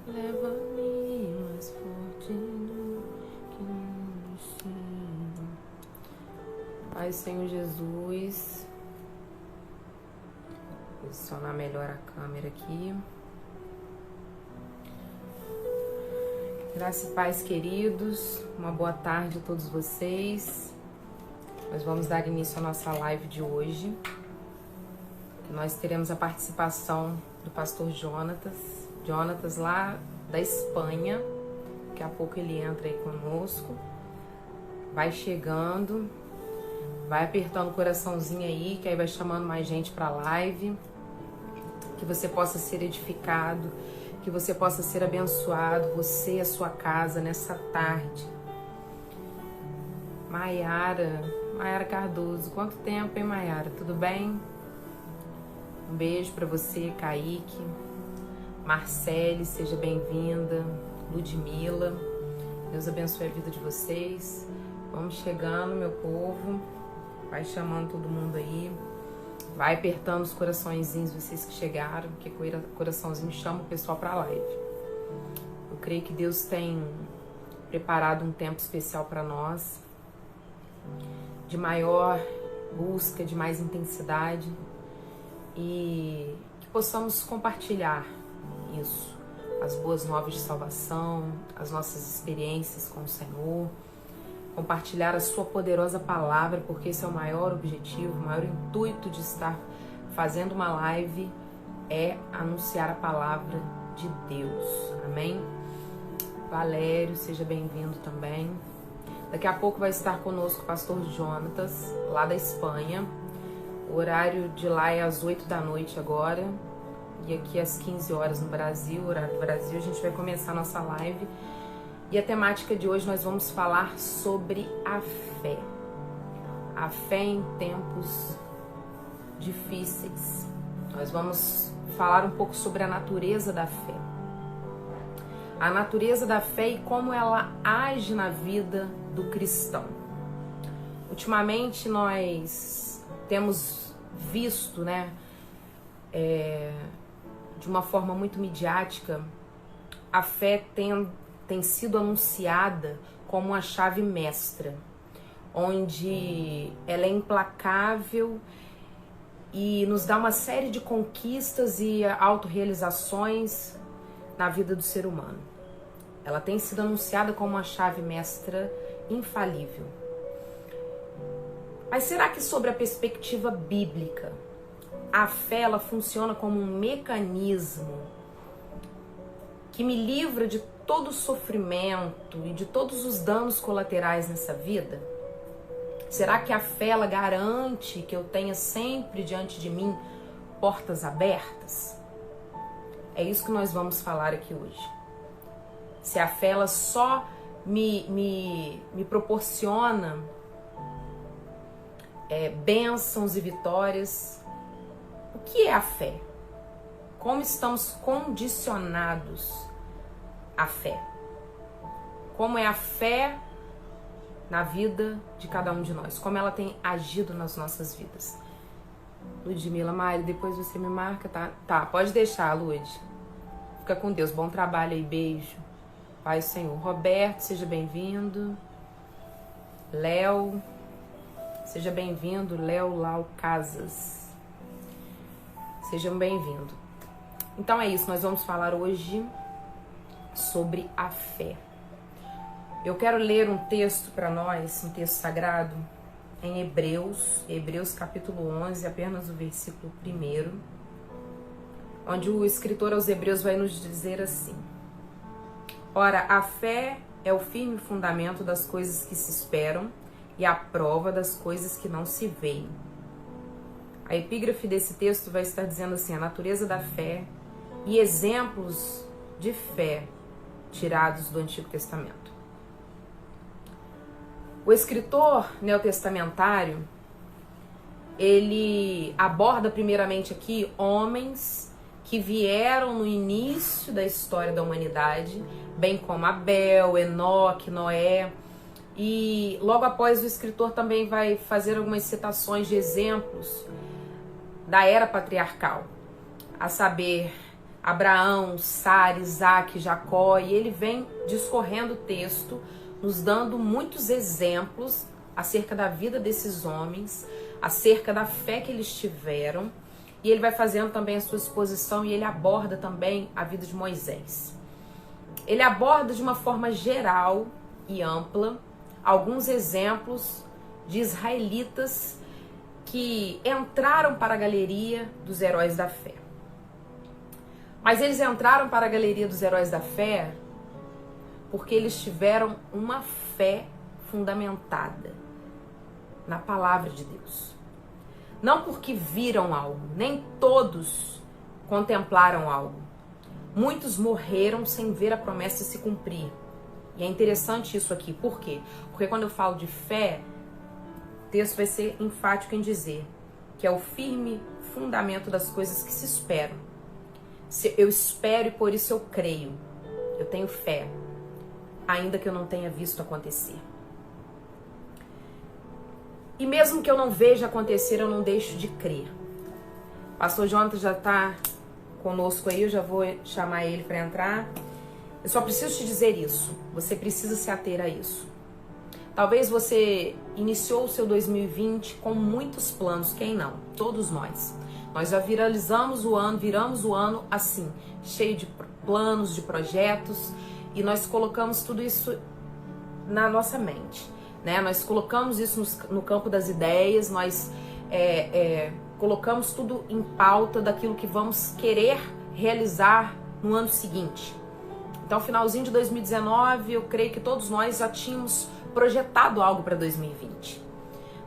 Leva-me mais forte do que no destino. Pai, Senhor Jesus, posicionar melhor a câmera aqui. Graça e paz, queridos, uma boa tarde a todos vocês. Nós vamos dar início à nossa live de hoje. Nós teremos a participação do pastor Jonatas lá da Espanha. Daqui a pouco ele entra aí conosco. Vai chegando, vai apertando o coraçãozinho aí, que aí vai chamando mais gente para a live. Que você possa ser edificado, que você possa ser abençoado, você e a sua casa nessa tarde. Maiara Cardoso, quanto tempo, hein, Maiara? Tudo bem? Um beijo para você, Kaique. Marcele, seja bem-vinda. Ludmila, Deus abençoe a vida de vocês. Vamos chegando, meu povo. Vai chamando todo mundo aí. Vai apertando os coraçõezinhos, vocês que chegaram, porque coraçãozinho chama o pessoal para a live. Eu creio que Deus tem preparado um tempo especial para nós, de maior busca, de mais intensidade, e que possamos compartilhar isso, as boas novas de salvação, as nossas experiências com o Senhor, compartilhar a sua poderosa palavra, porque esse é o maior objetivo, o maior intuito de estar fazendo uma live é anunciar a palavra de Deus, amém? Valério, seja bem-vindo também. Daqui a pouco vai estar conosco o pastor Jonatas, lá da Espanha. O horário de lá é às 8 da noite agora, e aqui às 15 horas no Brasil, horário do Brasil. A gente vai começar a nossa live. E a temática de hoje nós vamos falar sobre a fé. A fé em tempos difíceis. Nós vamos falar um pouco sobre a natureza da fé. A natureza da fé e como ela age na vida do cristão. Ultimamente nós temos visto, de uma forma muito midiática, a fé tem sido anunciada como uma chave mestra, onde ela é implacável e nos dá uma série de conquistas e autorrealizações na vida do ser humano. Ela tem sido anunciada como uma chave mestra infalível. Mas será que, sobre a perspectiva bíblica, a fé ela funciona como um mecanismo que me livra de todo o sofrimento e de todos os danos colaterais nessa vida? Será que a fé ela garante que eu tenha sempre diante de mim portas abertas? É isso que nós vamos falar aqui hoje. Se a fé ela só me proporciona bênçãos e vitórias. O que é a fé? Como estamos condicionados à fé? Como é a fé na vida de cada um de nós? Como ela tem agido nas nossas vidas? Ludmila, Mari, depois você me marca, tá? Tá, pode deixar, Lud. Fica com Deus. Bom trabalho aí, beijo. Pai, Senhor. Roberto, seja bem-vindo. Léo, seja bem-vindo. Léo Lau Casas. Sejam bem-vindos. Então é isso, nós vamos falar hoje sobre a fé. Eu quero ler um texto para nós, um texto sagrado, em Hebreus capítulo 11, apenas o versículo 1, onde o escritor aos Hebreus vai nos dizer assim: Ora, a fé é o firme fundamento das coisas que se esperam e a prova das coisas que não se veem. A epígrafe desse texto vai estar dizendo assim: a natureza da fé e exemplos de fé tirados do Antigo Testamento. O escritor neotestamentário, ele aborda primeiramente aqui homens que vieram no início da história da humanidade, bem como Abel, Enoque, Noé, e logo após o escritor também vai fazer algumas citações de exemplos da era patriarcal, a saber, Abraão, Sara, Isaac, Jacó, e ele vem discorrendo o texto, nos dando muitos exemplos acerca da vida desses homens, acerca da fé que eles tiveram, e ele vai fazendo também a sua exposição e ele aborda também a vida de Moisés. Ele aborda de uma forma geral e ampla alguns exemplos de israelitas que entraram para a galeria dos heróis da fé. Mas eles entraram para a galeria dos heróis da fé porque eles tiveram uma fé fundamentada na palavra de Deus. Não porque viram algo, nem todos contemplaram algo. Muitos morreram sem ver a promessa se cumprir. E é interessante isso aqui. Por quê? Porque quando eu falo de fé, o texto vai ser enfático em dizer que é o firme fundamento das coisas que se esperam. Eu espero e por isso eu creio. Eu tenho fé, ainda que eu não tenha visto acontecer. E mesmo que eu não veja acontecer, eu não deixo de crer. Pastor Jonathan já está conosco aí, eu já vou chamar ele para entrar. Eu só preciso te dizer isso. Você precisa se ater a isso. Talvez você iniciou o seu 2020 com muitos planos. Quem não? Todos nós. Nós já viramos o ano assim, cheio de planos, de projetos, e nós colocamos tudo isso na nossa mente, né? Nós colocamos isso no campo das ideias, nós colocamos tudo em pauta daquilo que vamos querer realizar no ano seguinte. Então, finalzinho de 2019, eu creio que todos nós já tínhamos projetado algo para 2020.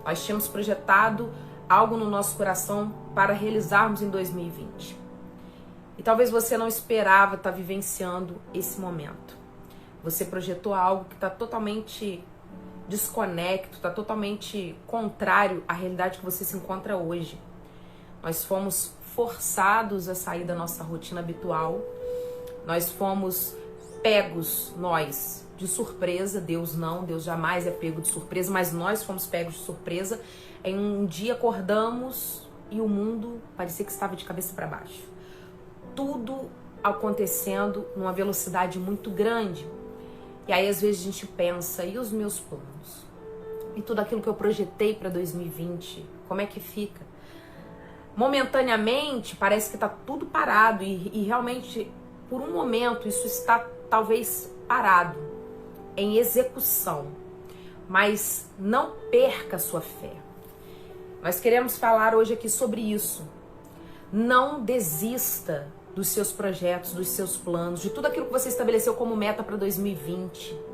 Nós tínhamos projetado algo no nosso coração para realizarmos em 2020. E talvez você não esperava estar vivenciando esse momento. Você projetou algo que está totalmente desconecto, está totalmente contrário à realidade que você se encontra hoje. Nós fomos forçados a sair da nossa rotina habitual. Nós fomos pegos, nós, de surpresa. Deus não, Deus jamais é pego de surpresa, mas nós fomos pegos de surpresa. Em um dia acordamos e o mundo parecia que estava de cabeça para baixo. Tudo acontecendo numa velocidade muito grande. E aí às vezes a gente pensa, e os meus planos? E tudo aquilo que eu projetei para 2020, como é que fica? Momentaneamente parece que está tudo parado e realmente por um momento isso está talvez parado, em execução. Mas não perca a sua fé. Nós queremos falar hoje aqui sobre isso. Não desista dos seus projetos, dos seus planos, de tudo aquilo que você estabeleceu como meta para 2020.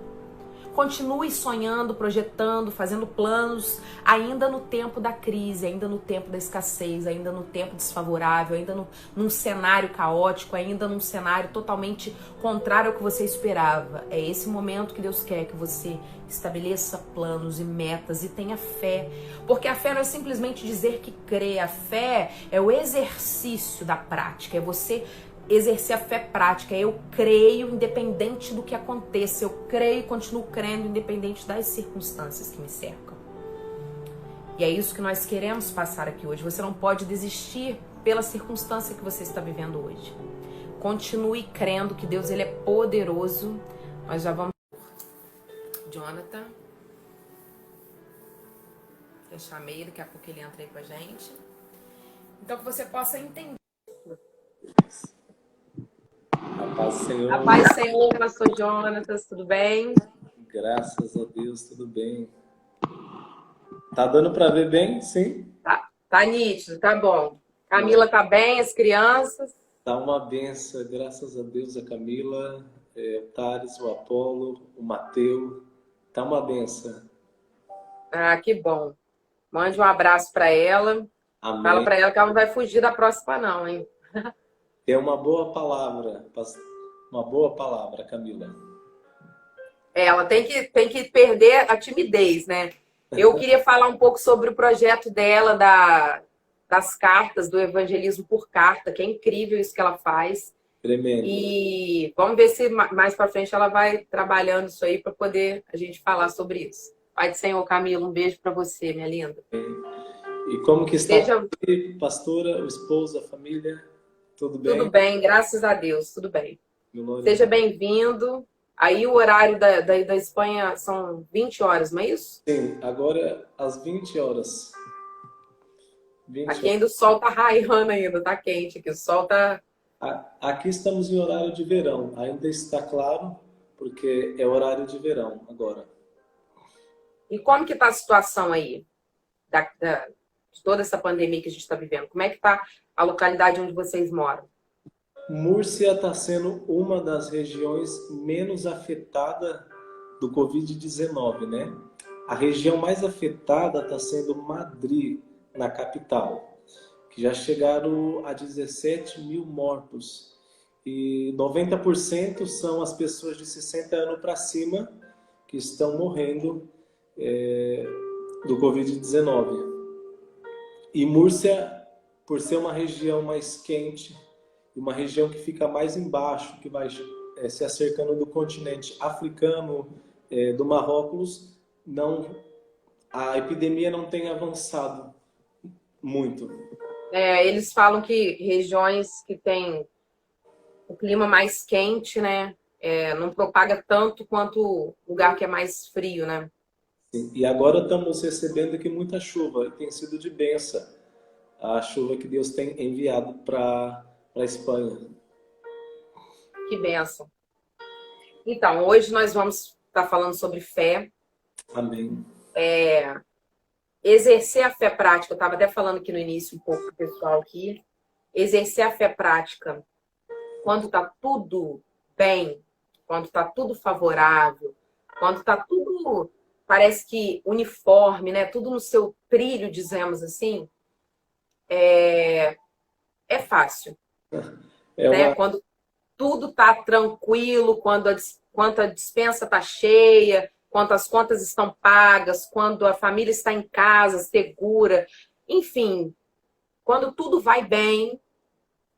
Continue sonhando, projetando, fazendo planos, ainda no tempo da crise, ainda no tempo da escassez, ainda no tempo desfavorável, ainda num cenário caótico, ainda num cenário totalmente contrário ao que você esperava. É esse momento que Deus quer que você estabeleça planos e metas e tenha fé. Porque a fé não é simplesmente dizer que crê, a fé é o exercício da prática, é você exercer a fé prática. Eu creio independente do que aconteça, eu creio e continuo crendo independente das circunstâncias que me cercam. E é isso que nós queremos passar aqui hoje. Você não pode desistir pela circunstância que você está vivendo hoje. Continue crendo que Deus ele é poderoso. Nós já vamos... Jonathan. Eu chamei, daqui a pouco ele entra aí com a gente. Então que você possa entender. A paz do Senhor. A paz do Senhor, pastor Jonatas, tudo bem? Graças a Deus, tudo bem. Tá dando para ver bem? Sim? Tá nítido, tá bom. Camila tá bem, as crianças? Tá uma benção, graças a Deus, a Camila, o Thales, o Apolo, o Mateu. Tá uma benção. Ah, que bom. Mande um abraço para ela. Amém. Fala para ela que ela não vai fugir da próxima não, hein? É uma boa palavra, Camila. Ela tem que perder a timidez, né? Eu queria falar um pouco sobre o projeto dela das cartas, do evangelismo por carta, que é incrível isso que ela faz. Tremendo. E vamos ver se mais para frente ela vai trabalhando isso aí para poder a gente falar sobre isso. Pai do Senhor, Camila, um beijo para você, minha linda. E como que está, pastora, o esposo, a família? Tudo Tudo bem? bem, graças a Deus, tudo bem. Glória a Seja Deus. bem-vindo. Aí o horário da Espanha são 20 horas, não é isso? Sim, agora às 20 horas. 20 Aqui horas. ainda o sol tá raiando ainda, tá quente aqui. O sol tá. Aqui estamos em horário de verão. Ainda está claro, porque é horário de verão agora. E como que tá a situação aí de toda essa pandemia que a gente está vivendo? Como é que tá a localidade onde vocês moram? Múrcia está sendo uma das regiões menos afetada do Covid-19, né? A região mais afetada está sendo Madrid, na capital, que já chegaram a 17 mil mortos. E 90% são as pessoas de 60 anos para cima que estão morrendo do Covid-19. E Múrcia, por ser uma região mais quente, uma região que fica mais embaixo, que vai se acercando do continente africano, do Marrocos, não, a epidemia não tem avançado muito. Eles falam que regiões que têm o clima mais quente, né? Não propaga tanto quanto lugar que é mais frio, né? Sim. E agora estamos recebendo aqui muita chuva, e tem sido de bênção a chuva que Deus tem enviado para a Espanha. Que bênção. Então, hoje nós vamos estar falando sobre fé. Amém. Exercer a fé prática. Eu estava até falando aqui no início um pouco pro pessoal aqui. Exercer a fé prática quando está tudo bem, quando está tudo favorável, quando está tudo, parece que uniforme, né? Tudo no seu trilho, dizemos assim, é fácil, É né? uma, Quando tudo está tranquilo, quando a despensa está cheia, quando as contas estão pagas, quando a família está em casa, segura, enfim, quando tudo vai bem,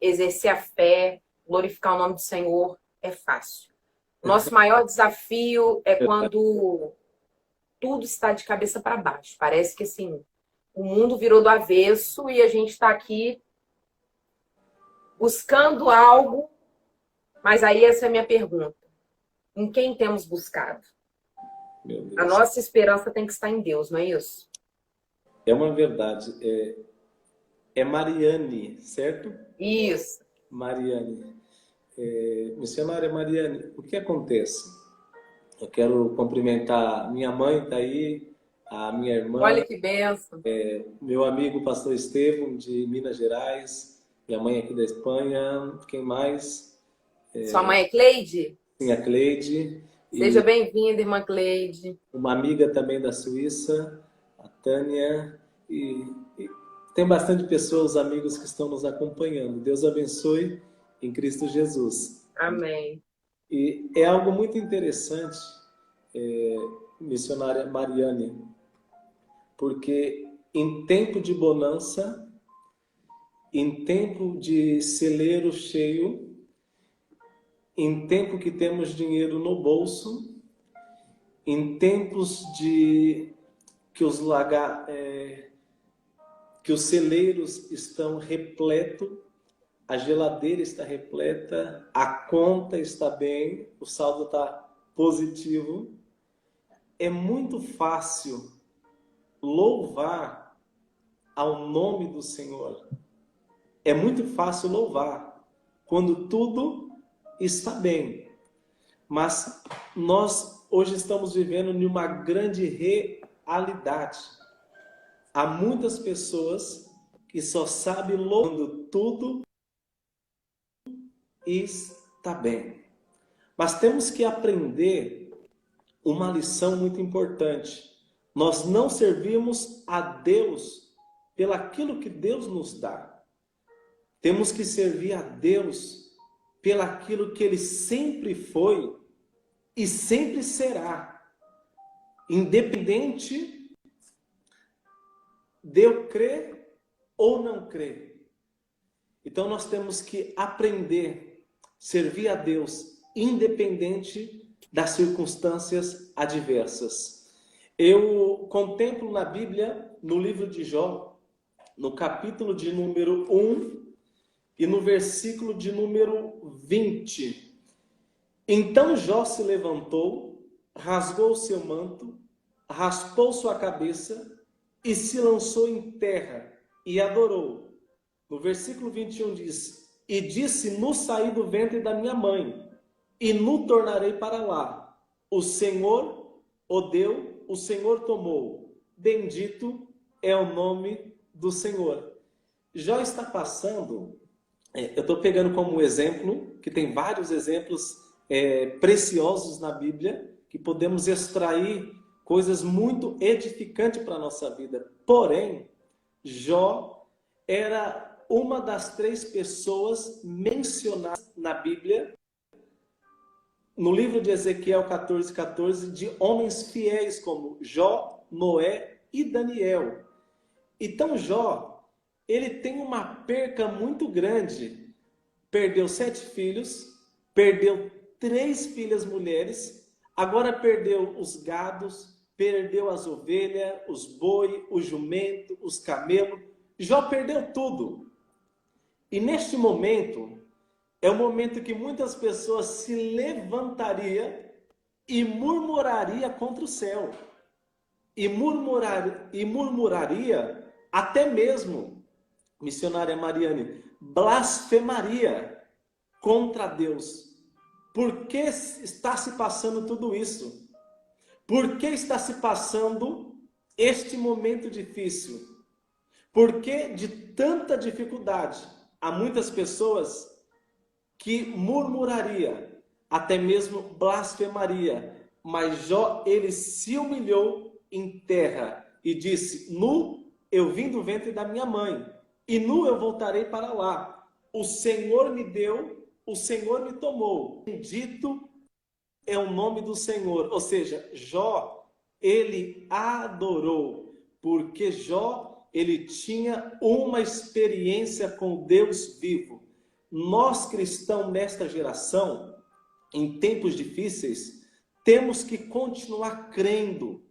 exercer a fé, glorificar o nome do Senhor é fácil. Nosso maior desafio é quando tudo está de cabeça para baixo. Parece que assim, o mundo virou do avesso e a gente está aqui buscando algo, mas aí essa é a minha pergunta. Em quem temos buscado? meu A Deus, nossa esperança tem que estar em Deus, não é isso? é uma verdade. É Mariane, certo? Isso. Mariane. Missionária Mariane, o que acontece? Eu quero cumprimentar minha mãe, está aí, a minha irmã, Olha que benção. meu amigo pastor Estevão, de Minas Gerais, minha mãe aqui da Espanha, quem mais? Sua mãe é Cleide? Sim, a Cleide, Seja e bem-vinda, irmã Cleide. uma amiga também da Suíça, a Tânia, e tem bastante pessoas, amigos que estão nos acompanhando. Deus abençoe em Cristo Jesus. Amém. E é algo muito interessante, missionária Mariane, porque em tempo de bonança, em tempo de celeiro cheio, em tempo que temos dinheiro no bolso, em tempos de que que os celeiros estão repletos, a geladeira está repleta, a conta está bem, o saldo está positivo. É muito fácil louvar ao nome do Senhor. É muito fácil louvar quando tudo está bem. Mas nós hoje estamos vivendo em uma grande realidade. Há muitas pessoas que só sabem louvar quando tudo está bem. Mas temos que aprender uma lição muito importante. Nós não servimos a Deus pelaquilo que Deus nos dá. Temos que servir a Deus pelaquilo que Ele sempre foi e sempre será. Independente de eu crer ou não crer. Então nós temos que aprender a servir a Deus independente das circunstâncias adversas. Eu contemplo na Bíblia, no livro de Jó, no capítulo de número 1, e no versículo de número 20. Então Jó se levantou, rasgou o seu manto, raspou sua cabeça e se lançou em terra e adorou. No versículo 21 diz: e disse: nu saí do ventre da minha mãe, e nu tornarei para lá. O Senhor o deu, o Senhor tomou. Bendito é o nome do Senhor. Jó está passando, eu estou pegando como exemplo, que tem vários exemplos preciosos na Bíblia, que podemos extrair coisas muito edificantes para a nossa vida. Porém, Jó era uma das 3 pessoas mencionadas na Bíblia, no livro de Ezequiel 14:14, de homens fiéis como Jó, Noé e Daniel. Então Jó, ele tem uma perca muito grande. Perdeu 7 filhos, perdeu 3 filhas mulheres, agora perdeu os gados, perdeu as ovelhas, os boi, o jumento, os camelos. Jó perdeu tudo. E neste momento, é o momento que muitas pessoas se levantariam e murmuraria contra o céu. E murmuraria até mesmo, missionária Mariane, blasfemaria contra Deus. Por que está se passando tudo isso? Por que está se passando este momento difícil? Por que de tanta dificuldade? Há muitas pessoas que murmuraria, até mesmo blasfemaria. Mas Jó, ele se humilhou em terra e disse: nu eu vim do ventre da minha mãe, e nu eu voltarei para lá. O Senhor me deu, o Senhor me tomou. Bendito é o nome do Senhor. Ou seja, Jó, ele adorou, porque Jó, ele tinha uma experiência com Deus vivo. Nós cristãos nesta geração, em tempos difíceis, temos que continuar crendo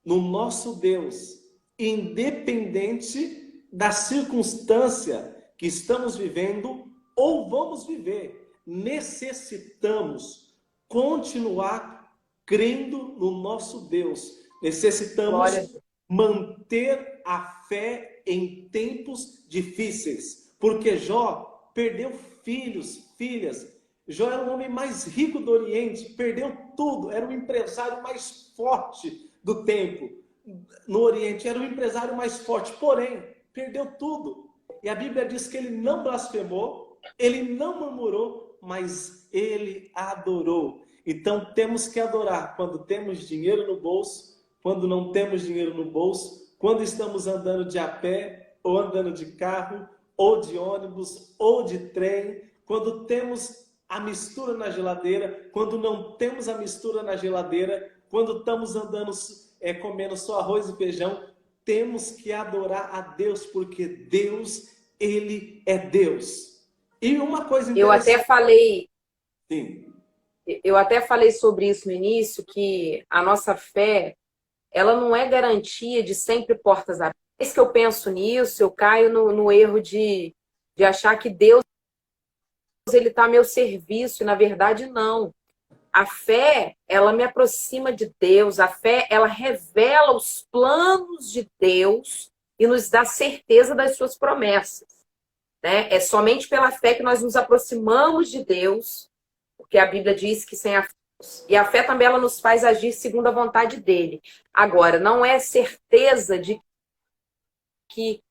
no nosso Deus, independente da circunstância que estamos vivendo ou vamos viver. Necessitamos continuar crendo no nosso Deus. Necessitamos manter a fé em tempos difíceis, porque Jó perdeu filhos, filhas. Jó era o homem mais rico do Oriente, perdeu tudo, era o empresário mais forte do tempo. No Oriente, era o empresário mais forte, porém, perdeu tudo. E a Bíblia diz que ele não blasfemou, ele não murmurou, mas ele adorou. Então, temos que adorar quando temos dinheiro no bolso, quando não temos dinheiro no bolso, quando estamos andando de a pé, ou andando de carro, ou de ônibus, ou de trem, quando temos a mistura na geladeira, quando não temos a mistura na geladeira, quando estamos andando comendo só arroz e feijão, temos que adorar a Deus, porque Deus, Ele é Deus. E uma coisa interessante... Eu até falei sobre isso no início, que a nossa fé, ela não é garantia de sempre portas abertas. É isso que eu penso nisso, eu caio no erro de achar que Deus ele está a meu serviço, e na verdade não. A fé, ela me aproxima de Deus, a fé, ela revela os planos de Deus e nos dá certeza das suas promessas. Né? É somente pela fé que nós nos aproximamos de Deus, porque a Bíblia diz que sem a fé, e a fé também ela nos faz agir segundo a vontade dele. Agora, não é certeza de que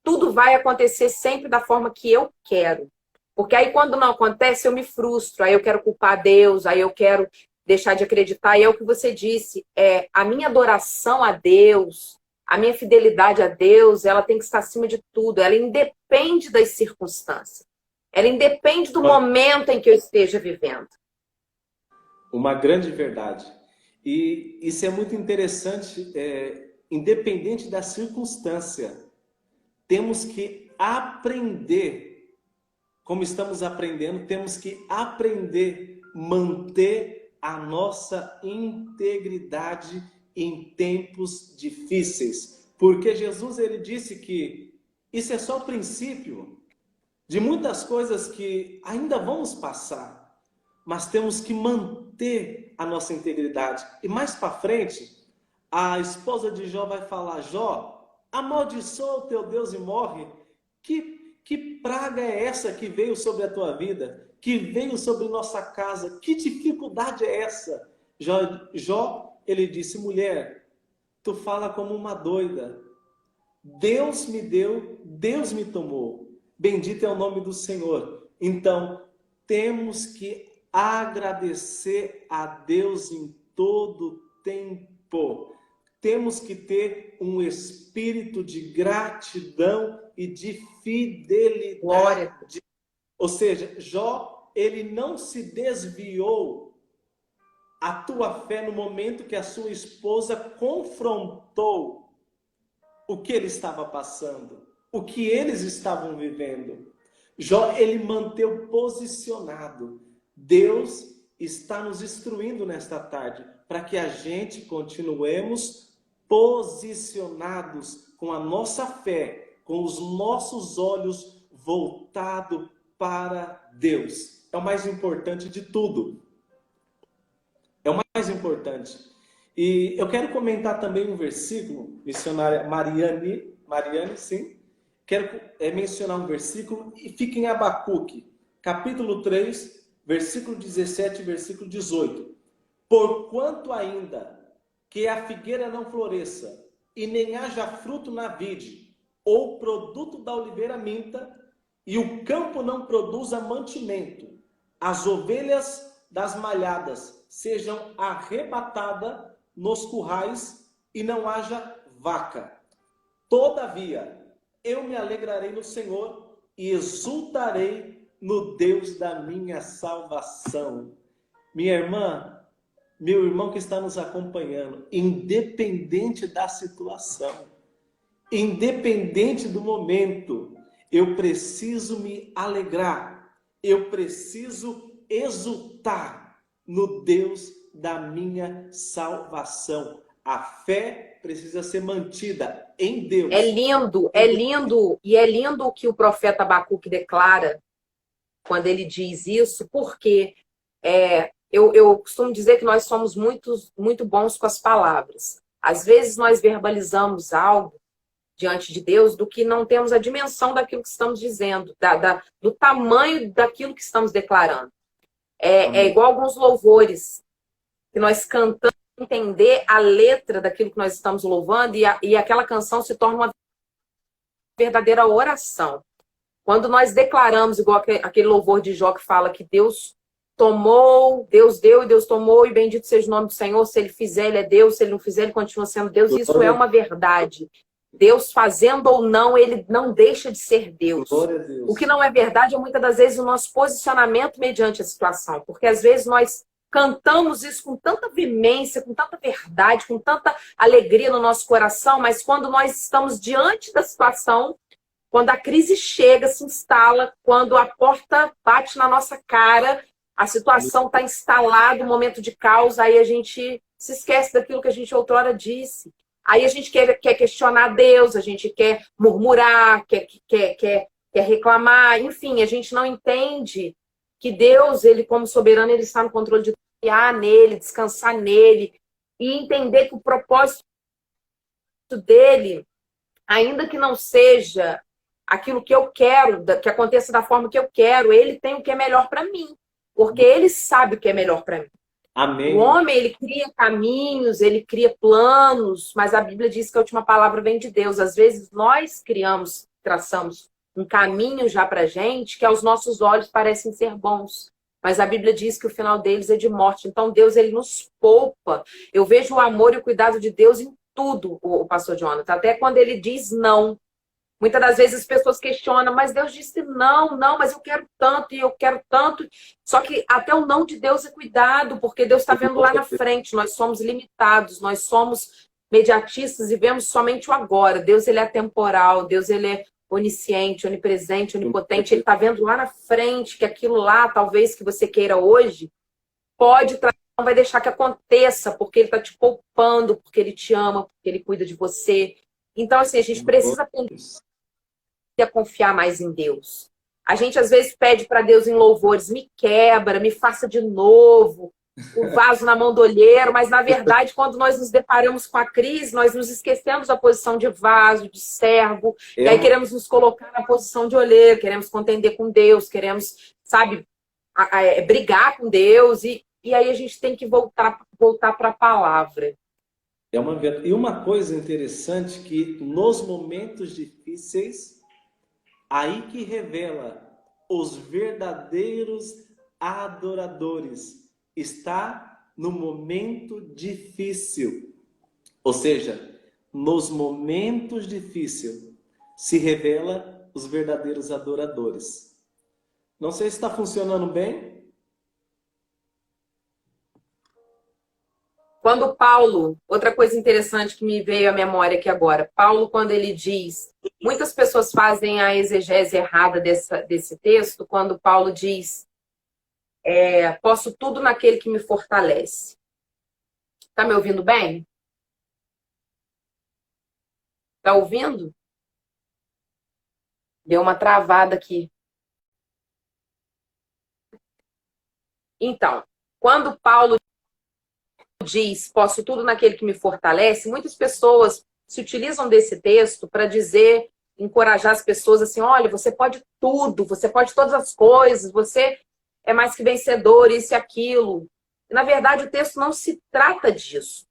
tudo vai acontecer sempre da forma que eu quero. Porque aí quando não acontece, eu me frustro, aí eu quero culpar Deus, aí eu quero deixar de acreditar. E é o que você disse, a minha adoração a Deus, a minha fidelidade a Deus, ela tem que estar acima de tudo. Ela independe das circunstâncias. Ela independe do momento em que eu esteja vivendo. Uma grande verdade. E isso é muito interessante, independente da circunstância. Temos que aprender, como estamos aprendendo, temos que aprender, manter a nossa integridade em tempos difíceis. Porque Jesus, ele disse que isso é só o princípio. de muitas coisas que ainda vamos passar, mas temos que manter a nossa integridade. E mais para frente, a esposa de Jó vai falar: Jó, amaldiçoa o teu Deus e morre. Que praga é essa que veio sobre a tua vida? Que veio sobre nossa casa? Que dificuldade é essa? Jó, ele disse: mulher, tu fala como uma doida. Deus me deu, Deus me tomou. Bendito é o nome do Senhor. Então, temos que agradecer a Deus em todo tempo. Temos que ter um espírito de gratidão e de fidelidade. Glória. Ou seja, Jó, ele não se desviou a tua fé no momento que a sua esposa confrontou o que ele estava passando, o que eles estavam vivendo. Jó, ele manteve posicionado. Deus está nos instruindo nesta tarde para que a gente continuemos posicionados com a nossa fé, com os nossos olhos voltados para Deus. É o mais importante de tudo. É o mais importante. E eu quero comentar também um versículo, missionária Mariane, sim. Quero mencionar um versículo e fica em Abacuque, capítulo 3, versículo 17 e versículo 18. Porquanto ainda que a figueira não floresça e nem haja fruto na vide, ou produto da oliveira minta, e o campo não produza mantimento, as ovelhas das malhadas sejam arrebatadas nos currais e não haja vaca. Todavia, eu me alegrarei no Senhor e exultarei no Deus da minha salvação. Minha irmã, meu irmão que está nos acompanhando, independente da situação, independente do momento, eu preciso me alegrar, eu preciso exultar no Deus da minha salvação. A fé precisa ser mantida em Deus. É lindo, e é lindo o que o profeta Abacuque declara quando ele diz isso, porque eu costumo dizer que nós somos muito bons com as palavras. Às vezes nós verbalizamos algo diante de Deus do que não temos a dimensão daquilo que estamos dizendo, do tamanho daquilo que estamos declarando. É igual alguns louvores que nós cantamos, entender a letra daquilo que nós estamos louvando e aquela canção se torna uma verdadeira oração. Quando nós declaramos, igual aquele louvor de Jó que fala que Deus tomou, Deus deu e Deus tomou, e bendito seja o nome do Senhor, se ele fizer, ele é Deus, se ele não fizer, ele continua sendo Deus. Isso é uma verdade. Deus fazendo ou não, ele não deixa de ser Deus. O que não é verdade é muitas das vezes o nosso posicionamento mediante a situação, porque às vezes nós cantamos isso com tanta veemência, com tanta verdade, com tanta alegria no nosso coração, mas quando nós estamos diante da situação, quando a crise chega, se instala, quando a porta bate na nossa cara, a situação está instalada, um momento de caos, aí a gente se esquece daquilo que a gente outrora disse. Aí a gente quer questionar Deus, a gente quer murmurar, quer reclamar, enfim, a gente não entende que Deus, ele como soberano, ele está no controle de confiar nele, descansar nele, e entender que o propósito dele, ainda que não seja aquilo que eu quero, que aconteça da forma que eu quero, ele tem o que é melhor para mim, porque ele sabe o que é melhor para mim. Amém. O homem, ele cria caminhos, ele cria planos, mas a Bíblia diz que a última palavra vem de Deus. Às vezes nós traçamos um caminho já pra gente que aos nossos olhos parecem ser bons, mas a Bíblia diz que o final deles é de morte. Então Deus, ele nos poupa. Eu vejo o amor e o cuidado de Deus em tudo, o pastor Jonathan, até quando ele diz não. Muitas das vezes as pessoas questionam, mas Deus disse não, mas eu quero tanto e eu quero tanto. Só que até o não de Deus é cuidado, porque Deus está vendo lá na frente. Nós somos limitados, nós somos mediatistas e vemos somente o agora. Deus, ele é atemporal, Deus, ele é onisciente, onipresente, onipotente. Ele está vendo lá na frente que aquilo lá, talvez que você queira hoje, não vai deixar que aconteça, porque ele está te poupando, porque ele te ama, porque ele cuida de você. Então, assim, a gente precisa aprender a confiar mais em Deus. A gente às vezes pede para Deus em louvores, me quebra, me faça de novo, o vaso na mão do olheiro, mas na verdade, quando nós nos deparamos com a crise, nós nos esquecemos da posição de vaso, de servo, e aí queremos nos colocar na posição de olheiro, queremos contender com Deus, queremos, sabe, brigar com Deus, e aí a gente tem que voltar para a palavra. E uma coisa interessante que nos momentos difíceis, aí que revela os verdadeiros adoradores. Está no momento difícil. Ou seja, nos momentos difíceis se revela os verdadeiros adoradores. Não sei se está funcionando bem. Quando Paulo, outra coisa interessante que me veio à memória aqui agora, Paulo, quando ele diz, muitas pessoas fazem a exegese errada desse texto, quando Paulo diz, posso tudo naquele que me fortalece. Tá me ouvindo bem? Tá ouvindo? Deu uma travada aqui. Então, quando Paulo diz, posso tudo naquele que me fortalece, muitas pessoas se utilizam desse texto para dizer, encorajar as pessoas assim, olha, você pode tudo, você pode todas as coisas, você é mais que vencedor, isso e aquilo. E, na verdade, o texto não se trata disso.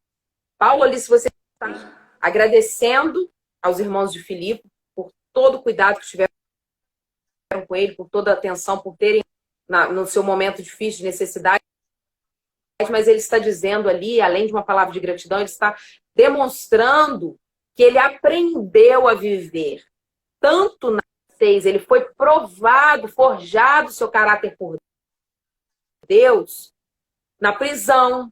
Paulo ali, se você está agradecendo aos irmãos de Filipe por todo o cuidado que tiveram com ele, por toda a atenção, por terem, no seu momento difícil de necessidade, mas ele está dizendo ali, além de uma palavra de gratidão, ele está demonstrando que ele aprendeu a viver. Tanto na 6, ele foi provado, forjado seu caráter por Deus, na prisão,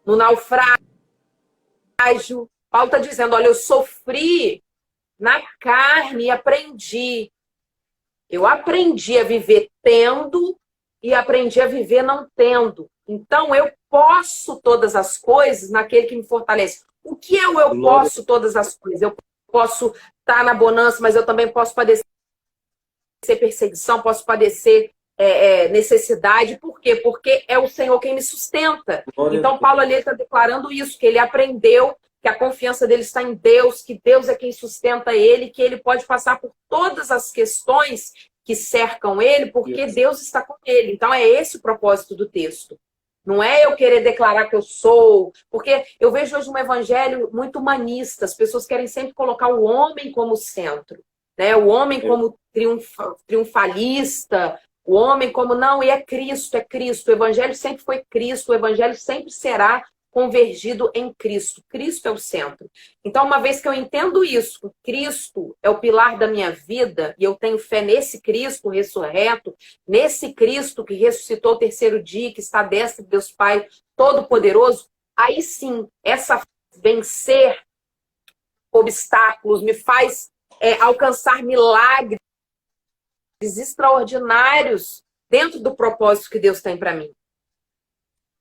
no naufrágio. Paulo está dizendo, olha, eu sofri na carne e aprendi. Eu aprendi a viver tendo e aprendi a viver não tendo. Então, eu posso todas as coisas naquele que me fortalece. O que é o eu posso todas as coisas? Eu posso estar na bonança, mas eu também posso padecer perseguição, posso padecer necessidade. Por quê? Porque é o Senhor quem me sustenta. Então, Paulo ali está declarando isso, que ele aprendeu que a confiança dele está em Deus, que Deus é quem sustenta ele, que ele pode passar por todas as questões que cercam ele, porque Deus está com ele. Então, é esse o propósito do texto. Não é eu querer declarar que eu sou, porque eu vejo hoje um evangelho muito humanista, as pessoas querem sempre colocar o homem como centro, né? O homem como triunfalista, o homem como, não, e é Cristo, o evangelho sempre foi Cristo, o evangelho sempre será convergido em Cristo. Cristo é o centro. Então, uma vez que eu entendo isso, que Cristo é o pilar da minha vida, e eu tenho fé nesse Cristo ressurreto, nesse Cristo que ressuscitou o terceiro dia, que está à destra de Deus Pai Todo-Poderoso, aí sim, essa vencer obstáculos me faz alcançar milagres extraordinários dentro do propósito que Deus tem para mim.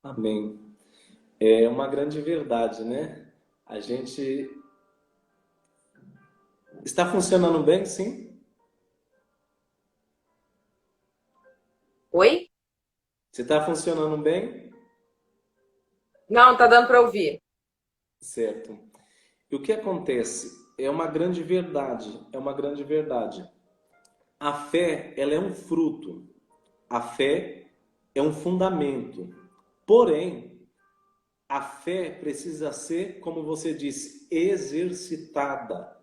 Amém. É uma grande verdade, né? A gente está funcionando bem, sim? Oi? Você está funcionando bem? Não, está dando para ouvir. Certo. E o que acontece? É uma grande verdade, é uma grande verdade. A fé, ela é um fruto. A fé é um fundamento. Porém, a fé precisa ser, como você disse, exercitada.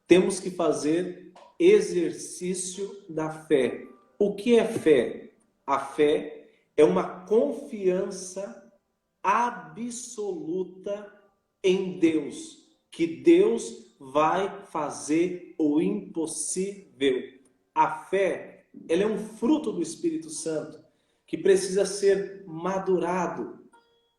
Temos que fazer exercício da fé. O que é fé? A fé é uma confiança absoluta em Deus, que Deus vai fazer o impossível. A fé, ela é um fruto do Espírito Santo que precisa ser madurado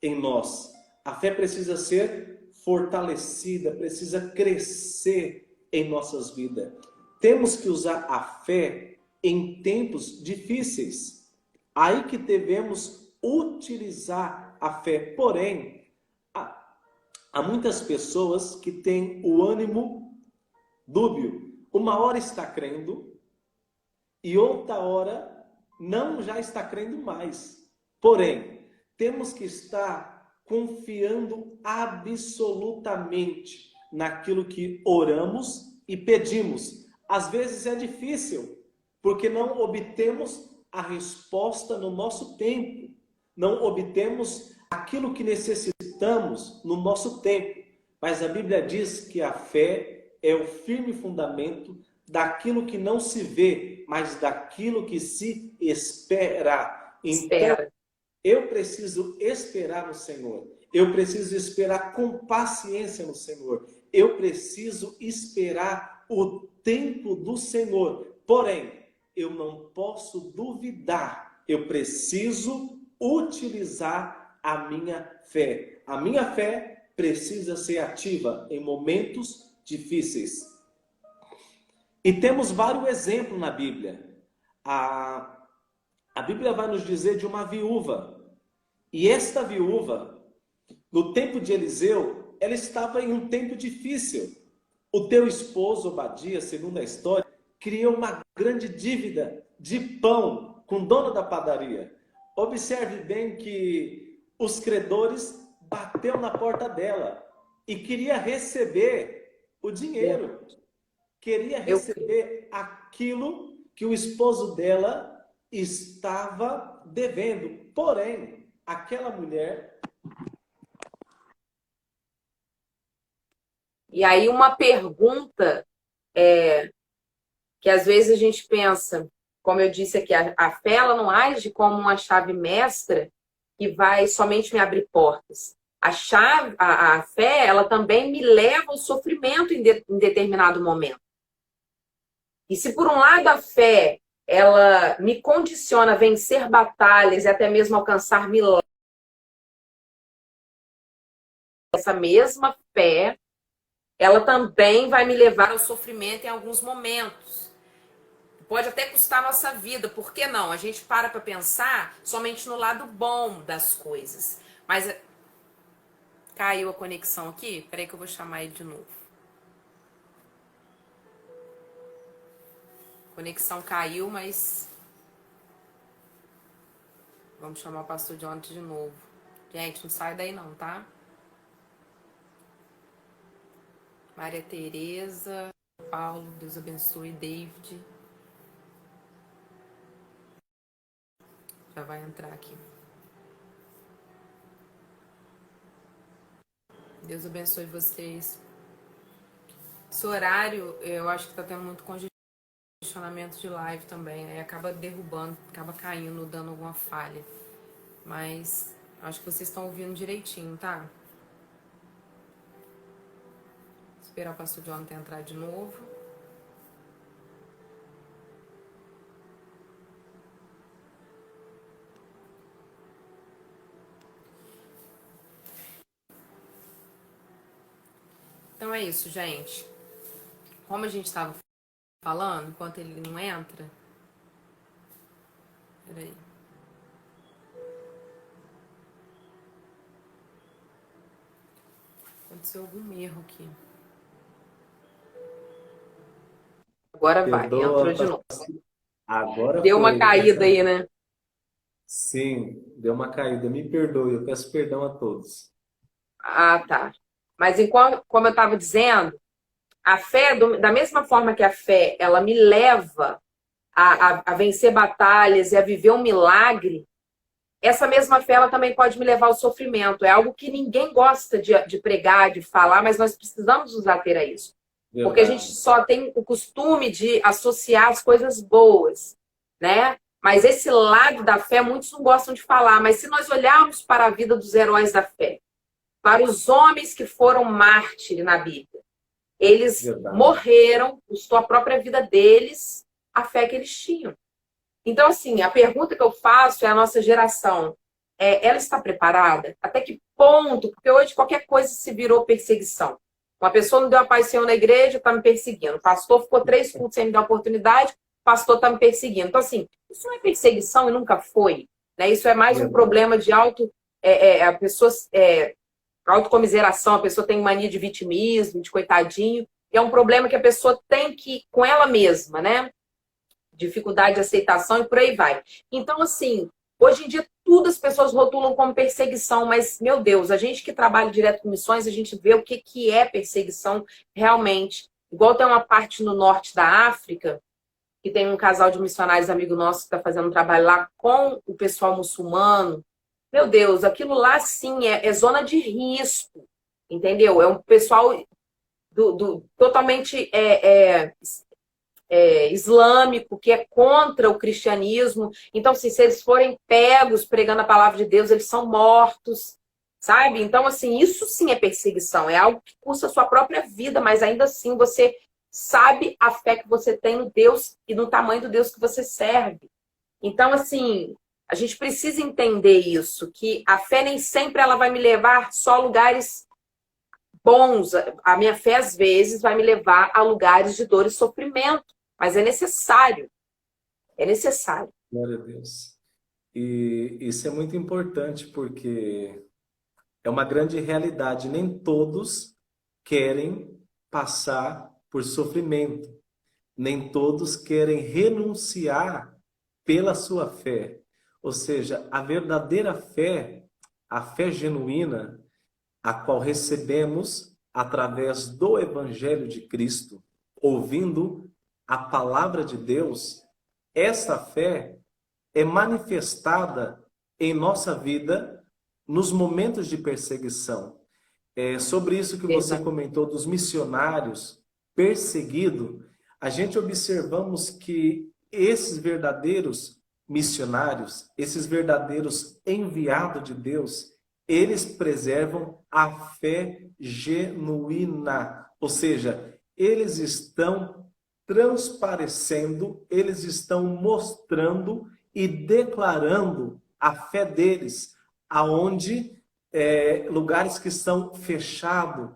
em nós. A fé precisa ser fortalecida, precisa crescer em nossas vidas. Temos que usar a fé em tempos difíceis. Aí que devemos utilizar a fé. Porém, há muitas pessoas que têm o ânimo dúbio, uma hora está crendo e outra hora não já está crendo mais. Porém, temos que estar confiando absolutamente naquilo que oramos e pedimos. Às vezes é difícil, porque não obtemos a resposta no nosso tempo, não obtemos aquilo que necessitamos no nosso tempo. Mas a Bíblia diz que a fé é o firme fundamento daquilo que não se vê, mas daquilo que se espera. Então, eu preciso esperar no Senhor. Eu preciso esperar com paciência no Senhor. Eu preciso esperar o tempo do Senhor. Porém, eu não posso duvidar. Eu preciso utilizar a minha fé. A minha fé precisa ser ativa em momentos difíceis. E temos vários exemplos na Bíblia. A Bíblia vai nos dizer de uma viúva. E esta viúva, no tempo de Eliseu, ela estava em um tempo difícil. O teu esposo, Obadias, segundo a história, criou uma grande dívida de pão com o dono da padaria. Observe bem que os credores bateu na porta dela e queria receber o dinheiro. Queria receber aquilo que o esposo dela estava devendo. Porém, aquela mulher... E aí uma pergunta que às vezes a gente pensa, como eu disse aqui, a fé ela não age como uma chave mestra que vai somente me abrir portas. A fé, ela também me leva ao sofrimento em determinado momento. E se por um lado a fé, ela me condiciona a vencer batalhas e até mesmo alcançar milagres, essa mesma fé, ela também vai me levar ao sofrimento em alguns momentos. Pode até custar a nossa vida, por que não? A gente para pensar somente no lado bom das coisas. Mas caiu a conexão aqui? Peraí que eu vou chamar ele de novo. A conexão caiu, mas vamos chamar o pastor Jonathan de novo. Gente, não sai daí não, tá? Maria Tereza, Paulo, Deus abençoe, David. Já vai entrar aqui. Deus abençoe vocês. Esse horário, eu acho que tá tendo muito congestionamento de live também. Aí acaba derrubando, acaba caindo, dando alguma falha. Mas acho que vocês estão ouvindo direitinho, tá? Esperar o pastor Jonathan entrar de novo. Então é isso, gente. Como a gente estava falando, enquanto ele não entra... Peraí. Aconteceu algum erro aqui. Agora vai, entrou de novo. Agora deu uma caída aí, né? Sim, deu uma caída. Me perdoe, eu peço perdão a todos. Ah, tá. Mas como eu estava dizendo, a fé, da mesma forma que a fé, ela me leva a vencer batalhas e a viver um milagre, essa mesma fé, ela também pode me levar ao sofrimento. É algo que ninguém gosta de pregar, de falar, mas nós precisamos nos ater a isso. Verdade. Porque a gente só tem o costume de associar as coisas boas, né? Mas esse lado da fé, muitos não gostam de falar. Mas se nós olharmos para a vida dos heróis da fé, para os homens que foram mártires na Bíblia, eles morreram, custou a própria vida deles, a fé que eles tinham. Então, assim, a pergunta que eu faço é a nossa geração. Ela está preparada? Até que ponto? Porque hoje qualquer coisa se virou perseguição. Uma pessoa não deu a paz do Senhor na igreja, está me perseguindo. O pastor ficou 3 cultos sem me dar oportunidade, o pastor está me perseguindo. Então, assim, isso não é perseguição e nunca foi. Né? Isso é mais um problema de a pessoa... autocomiseração, a pessoa tem mania de vitimismo, de coitadinho. que é um problema que a pessoa tem que, com ela mesma, né? Dificuldade de aceitação e por aí vai. Então, assim, hoje em dia tudo as pessoas rotulam como perseguição, mas, meu Deus, a gente que trabalha direto com missões, a gente vê o que, que é perseguição realmente. Igual tem uma parte no norte da África, que tem um casal de missionários amigo nosso que está fazendo um trabalho lá com o pessoal muçulmano. Meu Deus, aquilo lá sim é zona de risco, entendeu? É um pessoal totalmente islâmico, que é contra o cristianismo. Então, assim, se eles forem pegos pregando a palavra de Deus, eles são mortos, sabe? Então, assim, isso sim é perseguição, é algo que custa a sua própria vida, mas ainda assim você sabe a fé que você tem no Deus e no tamanho do Deus que você serve. Então, assim, a gente precisa entender isso, que a fé nem sempre ela vai me levar só a lugares bons. A minha fé, às vezes, vai me levar a lugares de dor e sofrimento, mas é necessário. É necessário. Glória a Deus. E isso é muito importante porque é uma grande realidade. Nem todos querem passar por sofrimento. Nem todos querem renunciar pela sua fé. Ou seja, a verdadeira fé, a fé genuína, a qual recebemos através do Evangelho de Cristo, ouvindo a palavra de Deus, essa fé é manifestada em nossa vida nos momentos de perseguição. É sobre isso que você Exato. comentou dos missionários perseguidos, a gente observamos que esses verdadeiros missionários, esses verdadeiros enviados de Deus, eles preservam a fé genuína, ou seja, eles estão transparecendo, eles estão mostrando e declarando a fé deles, aonde lugares que são fechados,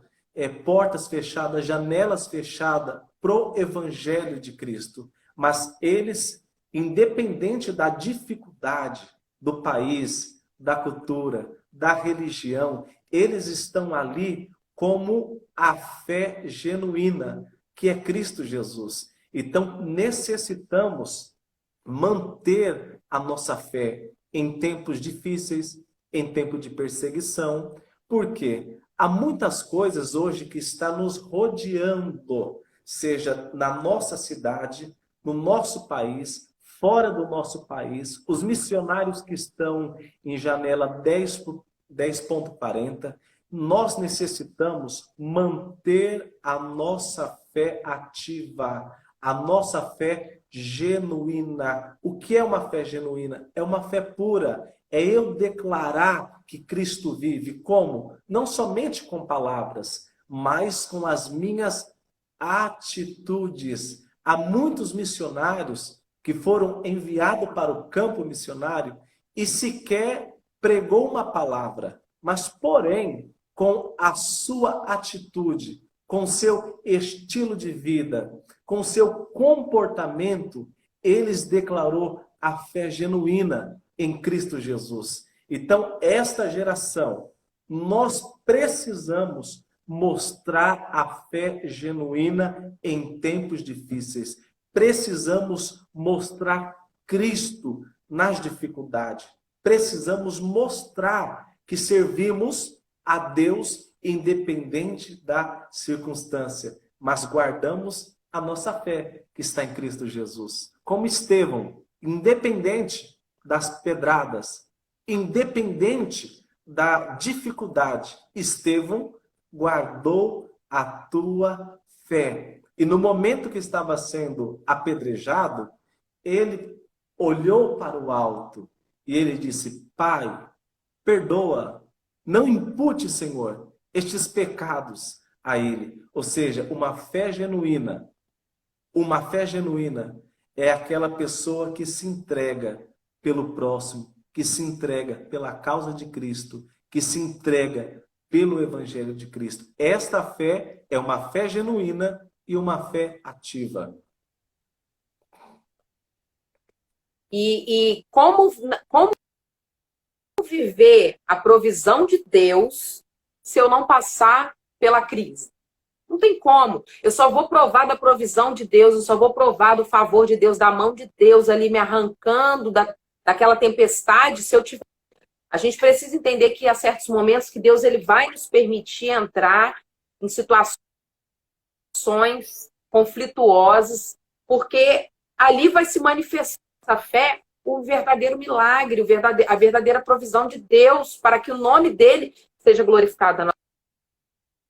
portas fechadas, janelas fechadas pro Evangelho de Cristo. Mas eles, independente da dificuldade do país, da cultura, da religião, eles estão ali como a fé genuína, que é Cristo Jesus. Então, necessitamos manter a nossa fé em tempos difíceis, em tempo de perseguição, porque há muitas coisas hoje que estão nos rodeando, seja na nossa cidade, no nosso país, fora do nosso país, os missionários que estão em janela 10.40, nós necessitamos manter a nossa fé ativa, a nossa fé genuína. O que é uma fé genuína? É uma fé pura. É eu declarar que Cristo vive. Como? Não somente com palavras, mas com as minhas atitudes. Há muitos missionários que foram enviados para o campo missionário e sequer pregou uma palavra, mas porém, com a sua atitude, com seu estilo de vida, com seu comportamento, eles declarou a fé genuína em Cristo Jesus. Então, esta geração, nós precisamos mostrar a fé genuína em tempos difíceis. Precisamos mostrar Cristo nas dificuldades. Precisamos mostrar que servimos a Deus independente da circunstância, mas guardamos a nossa fé que está em Cristo Jesus. Como Estevão, independente das pedradas, independente da dificuldade, Estevão guardou a tua fé. E no momento que estava sendo apedrejado, ele olhou para o alto e ele disse: Pai, perdoa, não impute, Senhor, estes pecados a ele. Ou seja, uma fé genuína é aquela pessoa que se entrega pelo próximo, que se entrega pela causa de Cristo, que se entrega pelo Evangelho de Cristo. Esta fé é uma fé genuína e uma fé ativa. E como viver a provisão de Deus se eu não passar pela crise? Não tem como. Eu só vou provar da provisão de Deus, eu só vou provar do favor de Deus, da mão de Deus ali me arrancando daquela tempestade, se eu tiver. A gente precisa entender que há certos momentos que Deus ele vai nos permitir entrar em situações conflituosas, porque ali vai se manifestar a fé, o verdadeiro milagre, a verdadeira provisão de Deus, para que o nome dele seja glorificado na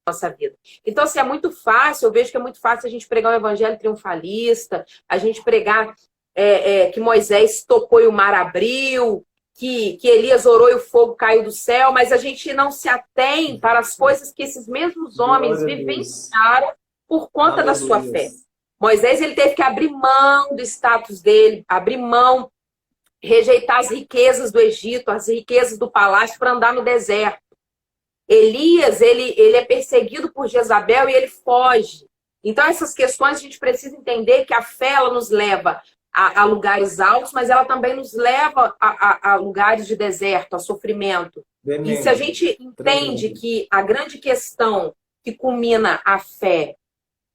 nossa vida. Então, assim, é muito fácil, eu vejo que é muito fácil a gente pregar um evangelho triunfalista, a gente pregar que Moisés tocou e o mar abriu, que Elias orou e o fogo caiu do céu, mas a gente não se atém para as coisas que esses mesmos homens vivenciaram por conta da sua fé. Moisés ele teve que abrir mão do status dele, abrir mão, rejeitar as riquezas do Egito, as riquezas do palácio para andar no deserto. Elias, ele é perseguido por Jezabel e ele foge. Então, essas questões a gente precisa entender que a fé ela nos leva a lugares altos, mas ela também nos leva a lugares de deserto, a sofrimento. E se a gente entende que a grande questão que culmina a fé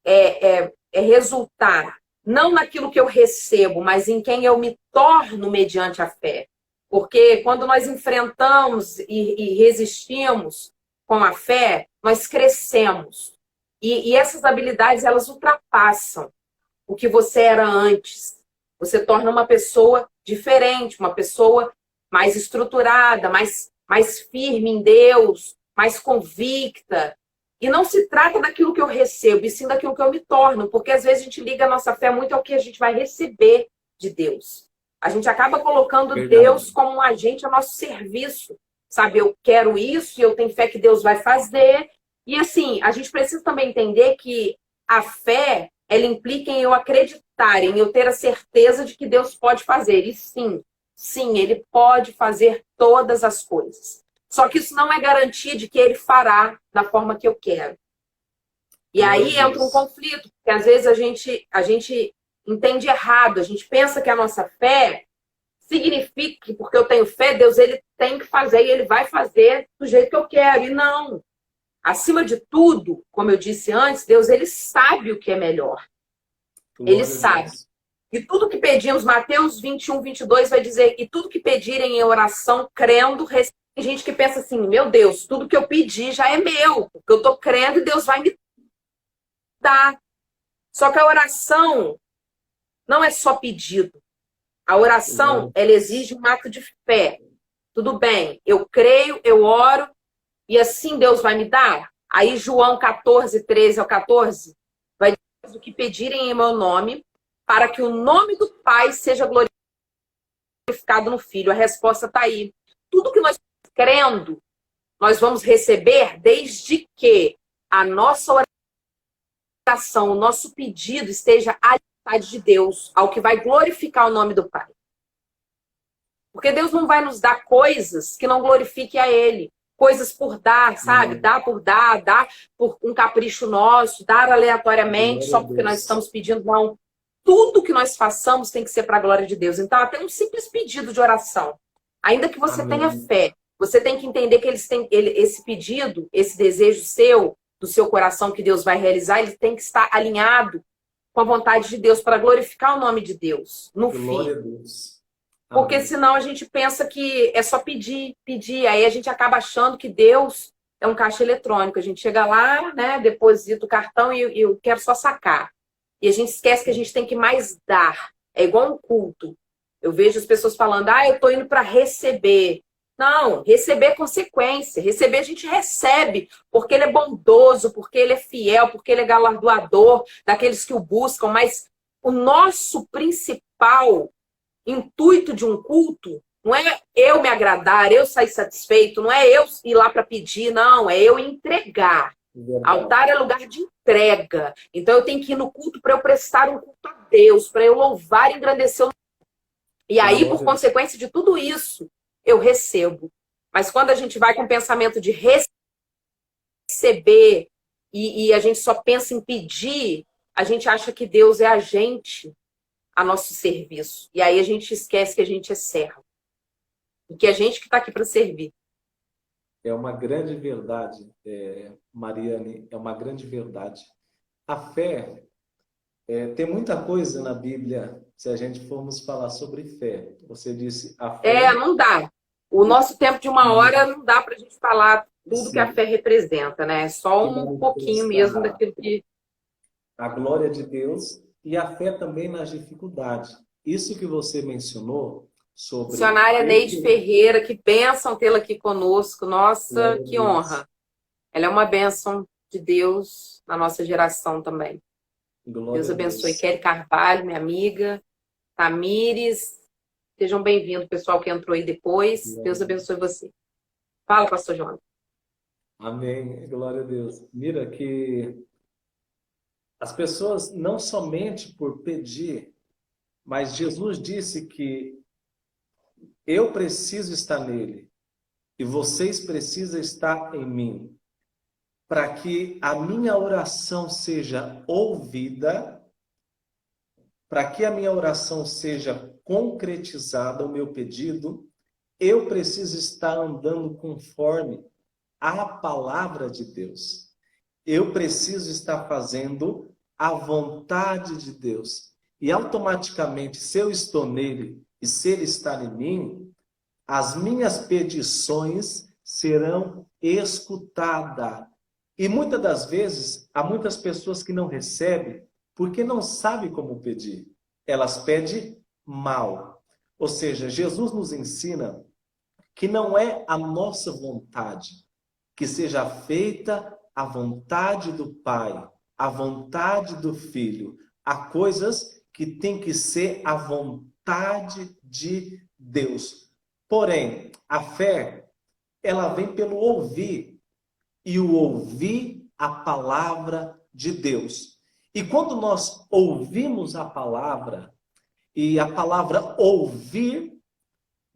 é resultar não naquilo que eu recebo, mas em quem eu me torno mediante a fé. Porque quando nós enfrentamos e resistimos com a fé, nós crescemos. E essas habilidades, elas ultrapassam o que você era antes. Você torna uma pessoa diferente, uma pessoa mais estruturada, mais firme em Deus, mais convicta. E não se trata daquilo que eu recebo, e sim daquilo que eu me torno. Porque às vezes a gente liga a nossa fé muito ao que a gente vai receber de Deus. A gente acaba colocando Deus como um agente a nosso serviço. Sabe, eu quero isso e eu tenho fé que Deus vai fazer. E assim, a gente precisa também entender que a fé, ela implica em eu acreditar, em eu ter a certeza de que Deus pode fazer. E sim, Ele pode fazer todas as coisas. Só que isso não é garantia de que Ele fará da forma que eu quero. E aí entra um conflito, porque às vezes a gente entende errado, a gente pensa que a nossa fé significa que porque eu tenho fé, Deus ele tem que fazer e ele vai fazer do jeito que eu quero. E não. Acima de tudo, como eu disse antes, Deus ele sabe o que é melhor. Ele sabe. E tudo que pedimos, Mateus 21, 22 vai dizer, e tudo que pedirem em oração, crendo, recebem. Tem gente que pensa assim, meu Deus, tudo que eu pedi já é meu, porque eu estou crendo e Deus vai me dar. Só que a oração não é só pedido. A oração, ela exige um ato de fé. Tudo bem, eu creio, eu oro, e assim Deus vai me dar? Aí João 14, 13 ao 14, vai dizer o que pedirem em meu nome, para que o nome do Pai seja glorificado no Filho. A resposta está aí. Tudo que nós crendo, nós vamos receber desde que a nossa oração, o nosso pedido esteja à vontade de Deus, ao que vai glorificar o nome do Pai. Porque Deus não vai nos dar coisas que não glorifiquem a Ele. Coisas por dar, sabe? Dar por um capricho nosso, dar aleatoriamente, só porque nós estamos pedindo. Não. Tudo que nós façamos tem que ser para a glória de Deus. Então, até um simples pedido de oração. Ainda que você tenha fé, você tem que entender que esse pedido, esse desejo seu, do seu coração que Deus vai realizar, ele tem que estar alinhado com a vontade de Deus para glorificar o nome de Deus no fim. Porque senão a gente pensa que é só pedir. Aí a gente acaba achando que Deus é um caixa eletrônico. A gente chega lá, né, deposita o cartão e eu quero só sacar. E a gente esquece que a gente tem que mais dar. É igual um culto. Eu vejo as pessoas falando, eu tô indo para receber. Não, receber é consequência. Receber a gente recebe, porque ele é bondoso, porque ele é fiel, porque ele é galardoador daqueles que o buscam. Mas o nosso principal intuito de um culto não é eu me agradar, eu sair satisfeito, não é eu ir lá para pedir, não, é eu entregar. Altar é lugar de entrega. Então eu tenho que ir no culto para eu prestar um culto a Deus, para eu louvar e engrandecer o nome. E aí, por consequência de tudo isso, eu recebo. Mas quando a gente vai com o pensamento de receber e a gente só pensa em pedir, a gente acha que Deus é agente a nosso serviço. E aí a gente esquece que a gente é servo. E que é a gente que está aqui para servir. É uma grande verdade, Mariane, é uma grande verdade. A fé, tem muita coisa na Bíblia, se a gente formos falar sobre fé. Você disse a fé. Não dá. O nosso tempo de uma hora não dá para a gente falar tudo que a Sim, fé representa, né? É só que um pouquinho mesmo manifesta daquilo que... a glória de Deus e a fé também nas dificuldades. Isso que você mencionou sobre Missionária Neide perseverar, Ferreira, que bênção tê-la aqui conosco. Nossa, glória a que Deus, honra. Ela é uma bênção de Deus na nossa geração também. glória Deus a abençoe. Deus. Kelly Carvalho, minha amiga. Tamires. Sejam bem-vindos, pessoal que entrou aí depois. Glória a Deus abençoe Deus. você. Fala, pastor João. Amém, glória a Deus. Mira que as pessoas não somente por pedir, mas Jesus disse que eu preciso estar nele e vocês precisam estar em mim, para que a minha oração seja ouvida, para que a minha oração seja concretizada, o meu pedido, eu preciso estar andando conforme a palavra de Deus. Eu preciso estar fazendo a vontade de Deus. E automaticamente, se eu estou nele e se ele está em mim, as minhas petições serão escutadas. E muitas das vezes, há muitas pessoas que não recebem porque não sabem como pedir. Elas pedem mal. Ou seja, Jesus nos ensina que não é a nossa vontade, que seja feita a vontade do Pai, a vontade do Filho. Há coisas que tem que ser a vontade de Deus. Porém, a fé, ela vem pelo ouvir, e o ouvir a palavra de Deus. E quando nós ouvimos a palavra, e a palavra ouvir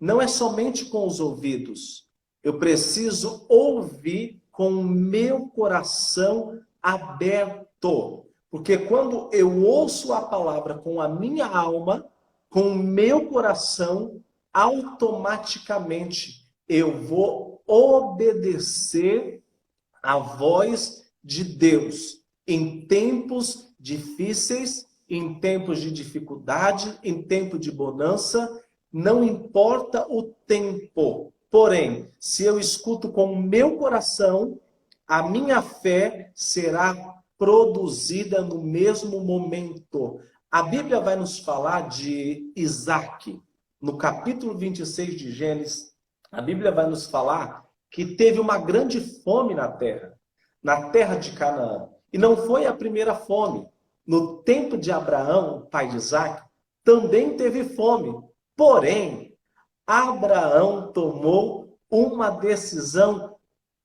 não é somente com os ouvidos. Eu preciso ouvir com o meu coração aberto. Porque quando eu ouço a palavra com a minha alma, com o meu coração, automaticamente eu vou obedecer a voz de Deus em tempos difíceis, em tempos de dificuldade, em tempo de bonança, não importa o tempo. Porém, se eu escuto com o meu coração, a minha fé será produzida no mesmo momento. A Bíblia vai nos falar de Isaac. No capítulo 26 de Gênesis, a Bíblia vai nos falar que teve uma grande fome na terra de Canaã. E não foi a primeira fome. No tempo de Abraão, o pai de Isaac, também teve fome. Porém, Abraão tomou uma decisão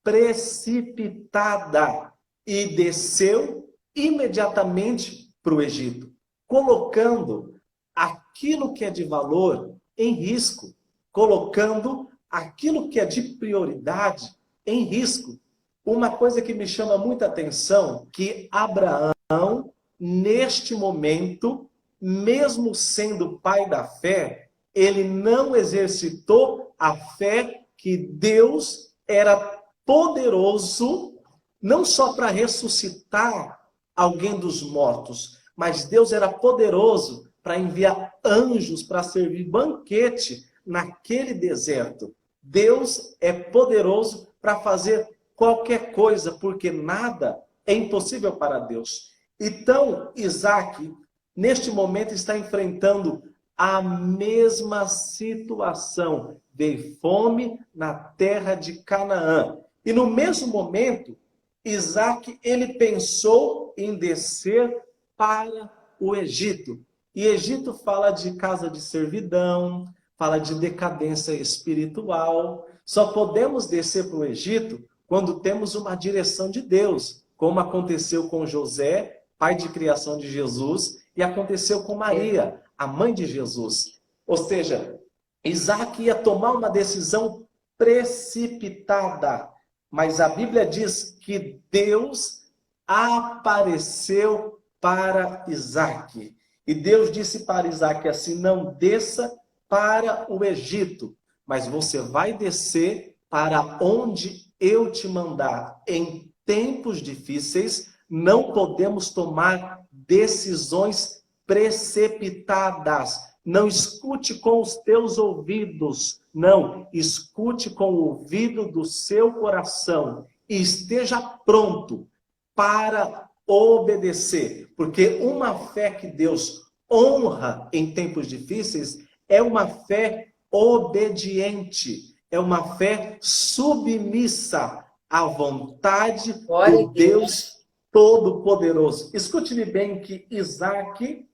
precipitada e desceu imediatamente para o Egito, colocando aquilo que é de valor em risco, colocando aquilo que é de prioridade em risco. Uma coisa que me chama muita atenção, que Abraão, neste momento, mesmo sendo pai da fé, ele não exercitou a fé que Deus era poderoso, não só para ressuscitar alguém dos mortos, mas Deus era poderoso para enviar anjos para servir banquete naquele deserto. Deus é poderoso para fazer qualquer coisa, porque nada é impossível para Deus. Então, Isaac, neste momento, está enfrentando a mesma situação. Veio fome na terra de Canaã. E no mesmo momento, Isaac, ele pensou em descer para o Egito. E Egito fala de casa de servidão, fala de decadência espiritual. Só podemos descer para o Egito quando temos uma direção de Deus, como aconteceu com José, pai de criação de Jesus, e aconteceu com Maria, a mãe de Jesus. Ou seja, Isaac ia tomar uma decisão precipitada, mas a Bíblia diz que Deus apareceu para Isaac. E Deus disse para Isaac assim: não desça para o Egito, mas você vai descer para onde eu te mandar. Em tempos difíceis, não podemos tomar decisões precipitadas. Não escute com os teus ouvidos, não, escute com o ouvido do seu coração e esteja pronto para obedecer, porque uma fé que Deus honra em tempos difíceis é uma fé obediente, é uma fé submissa à vontade do Deus Todo-Poderoso. Escute-me bem que Isaac,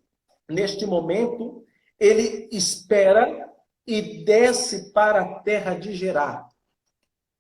neste momento, ele espera e desce para a terra de Gerar.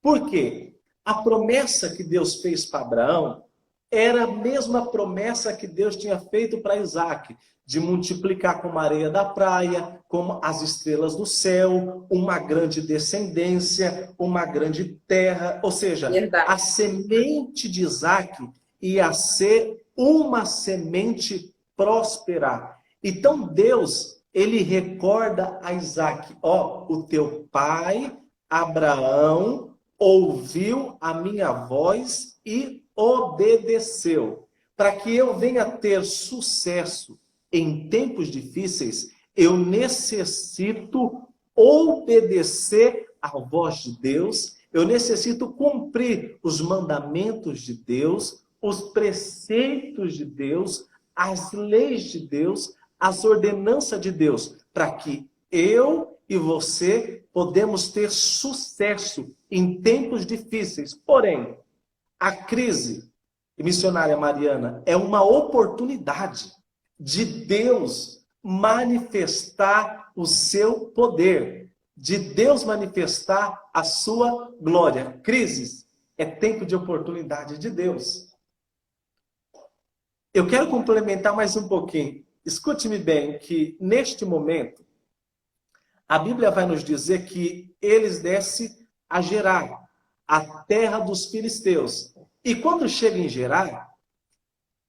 Por quê? A promessa que Deus fez para Abraão era a mesma promessa que Deus tinha feito para Isaac, de multiplicar como a areia da praia, como as estrelas do céu, uma grande descendência, uma grande terra. Ou seja, a semente de Isaac ia ser uma semente próspera. Então Deus, ele recorda a Isaac, o teu pai, Abraão, ouviu a minha voz e obedeceu. Para que eu venha ter sucesso em tempos difíceis, eu necessito obedecer à voz de Deus, eu necessito cumprir os mandamentos de Deus, os preceitos de Deus, as leis de Deus, as ordenanças de Deus, para que eu e você podemos ter sucesso em tempos difíceis. Porém, a crise missionária Mariana é uma oportunidade de Deus manifestar o seu poder, de Deus manifestar a sua glória. Crises é tempo de oportunidade de Deus. Eu quero complementar mais um pouquinho. Escute-me bem que neste momento a Bíblia vai nos dizer que eles descem a Gerar, a terra dos filisteus. E quando chega em Gerar,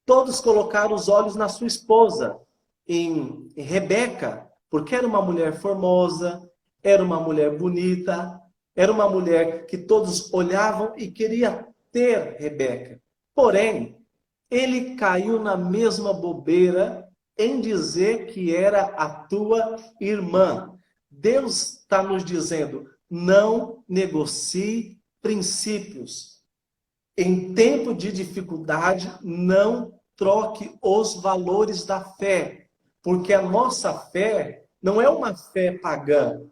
todos colocaram os olhos na sua esposa, em Rebeca, porque era uma mulher formosa, era uma mulher bonita, era uma mulher que todos olhavam e queria ter Rebeca. Porém, ele caiu na mesma bobeira em dizer que era a tua irmã. Deus está nos dizendo, não negocie princípios. Em tempo de dificuldade, não troque os valores da fé. Porque a nossa fé não é uma fé pagã,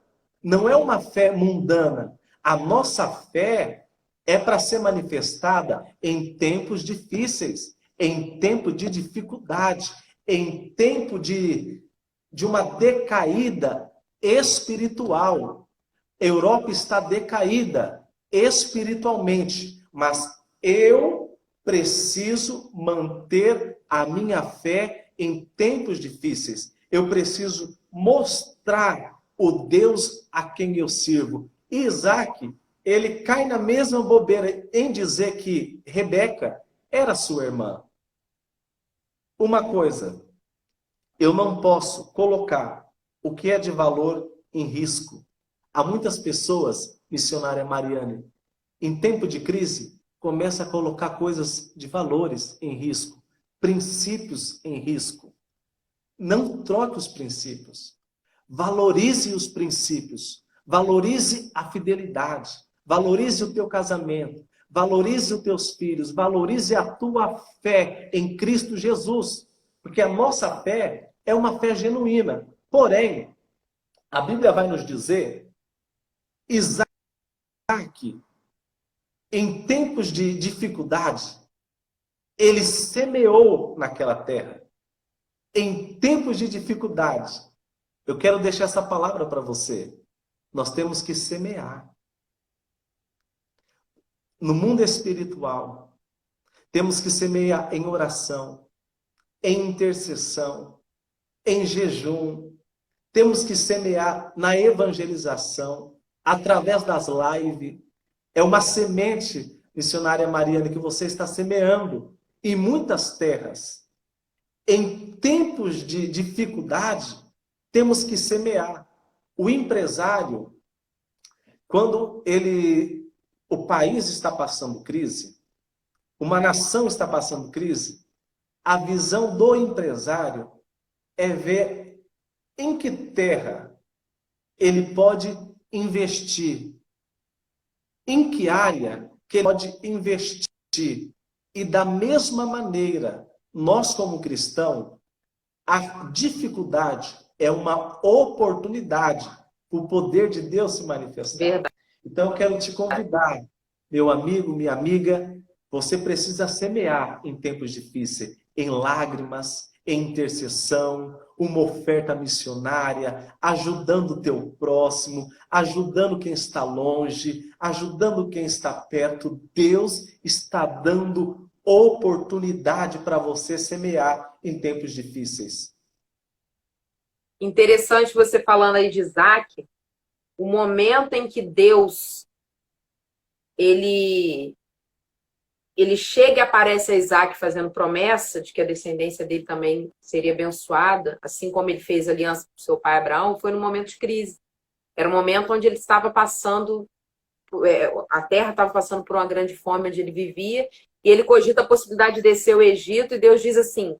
não é uma fé mundana. A nossa fé é para ser manifestada em tempos difíceis, em tempo de dificuldade, em tempo de uma decaída espiritual. A Europa está decaída espiritualmente, mas eu preciso manter a minha fé em tempos difíceis. Eu preciso mostrar o Deus a quem eu sirvo. E Isaac, ele cai na mesma bobeira em dizer que Rebeca era sua irmã. Uma coisa, eu não posso colocar o que é de valor em risco. Há muitas pessoas, missionária Mariane, em tempo de crise, começa a colocar coisas de valores em risco, princípios em risco. Não troque os princípios. Valorize os princípios. Valorize a fidelidade. Valorize o teu casamento. Valorize os teus filhos. Valorize a tua fé em Cristo Jesus. Porque a nossa fé é uma fé genuína. Porém, a Bíblia vai nos dizer, Isaac, em tempos de dificuldade, ele semeou naquela terra. Em tempos de dificuldade, eu quero deixar essa palavra para você. Nós temos que semear. No mundo espiritual, temos que semear em oração, em intercessão, em jejum. Temos que semear na evangelização, através das lives. É uma semente, missionária Mariana, que você está semeando em muitas terras. Em tempos de dificuldade, temos que semear. O empresário, quando ele o país está passando crise, uma nação está passando crise, a visão do empresário é ver em que terra ele pode investir, em que área que ele pode investir. E da mesma maneira, nós como cristãos, a dificuldade é uma oportunidade para o poder de Deus se manifestar. Verdade. Então eu quero te convidar, meu amigo, minha amiga, você precisa semear em tempos difíceis, em lágrimas, em intercessão, uma oferta missionária, ajudando o teu próximo, ajudando quem está longe, ajudando quem está perto. Deus está dando oportunidade para você semear em tempos difíceis. Interessante você falando aí de Isaac, o momento em que Deus ele chega e aparece a Isaac fazendo promessa de que a descendência dele também seria abençoada, assim como ele fez aliança com seu pai Abraão, foi num momento de crise. Era um momento onde ele estava passando, a terra estava passando por uma grande fome onde ele vivia, e ele cogita a possibilidade de descer ao Egito, e Deus diz assim,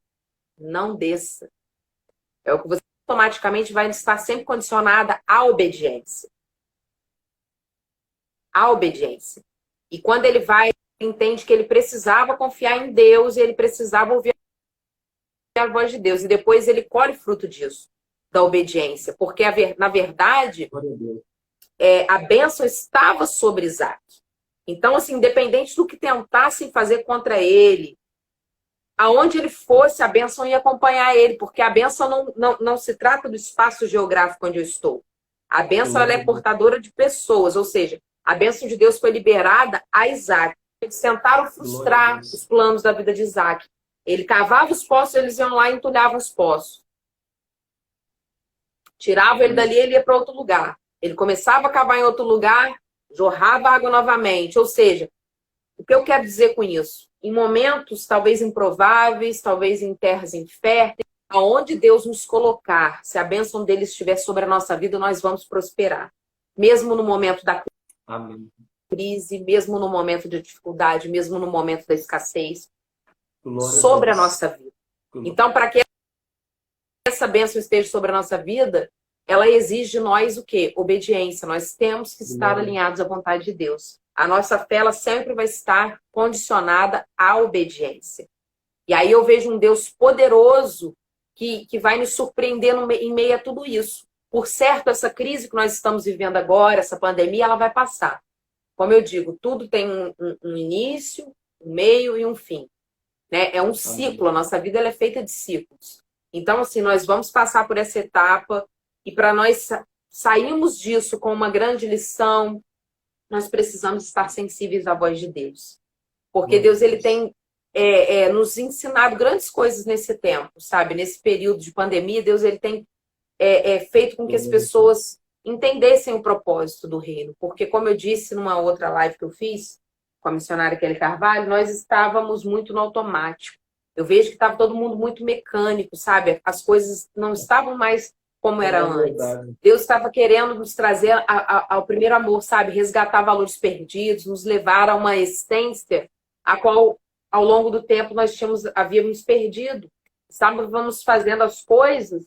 não desça. É o que você automaticamente vai estar sempre condicionada à obediência. À obediência. E quando ele vai, entende que ele precisava confiar em Deus e ele precisava ouvir a voz de Deus. E depois ele colhe fruto disso, da obediência. Porque, na verdade, a bênção estava sobre Isaac. Então, assim, independente do que tentassem fazer contra ele, aonde ele fosse, a bênção ia acompanhar ele, porque a bênção não se trata do espaço geográfico onde eu estou. A bênção ela é portadora de pessoas, ou seja, a bênção de Deus foi liberada a Isaac. Eles tentaram frustrar os planos da vida de Isaac. Ele cavava os poços, eles iam lá e entulhavam os poços. Tiravam ele dali, ele ia para outro lugar. Ele começava a cavar em outro lugar, jorrava água novamente. Ou seja, o que eu quero dizer com isso? Em momentos talvez improváveis, talvez em terras inférteis, aonde Deus nos colocar, se a bênção dele estiver sobre a nossa vida, nós vamos prosperar. Mesmo no momento da crise, mesmo no momento de dificuldade, mesmo no momento da escassez, sobre a nossa vida. Então, para que essa bênção esteja sobre a nossa vida, ela exige de nós o quê? Obediência. Nós temos que estar alinhados à vontade de Deus. A nossa fé, ela sempre vai estar condicionada à obediência. E aí eu vejo um Deus poderoso que vai nos surpreender em meio a tudo isso. Por certo, essa crise que nós estamos vivendo agora, essa pandemia, ela vai passar. Como eu digo, tudo tem um início, um meio e um fim. Né? É um ciclo, a nossa vida ela é feita de ciclos. Então, assim, nós vamos passar por essa etapa e para nós sairmos disso com uma grande lição, nós precisamos estar sensíveis à voz de Deus. Porque Deus ele tem nos ensinado grandes coisas nesse tempo, sabe? Nesse período de pandemia, Deus ele tem feito com que as pessoas entendessem o propósito do reino. Porque, como eu disse numa outra live que eu fiz com a missionária Kelly Carvalho, nós estávamos muito no automático. Eu vejo que estava todo mundo muito mecânico, sabe? As coisas não estavam mais como era antes. Deus estava querendo nos trazer ao primeiro amor, sabe? Resgatar valores perdidos, nos levar a uma essência a qual, ao longo do tempo, nós havíamos perdido. Estávamos fazendo as coisas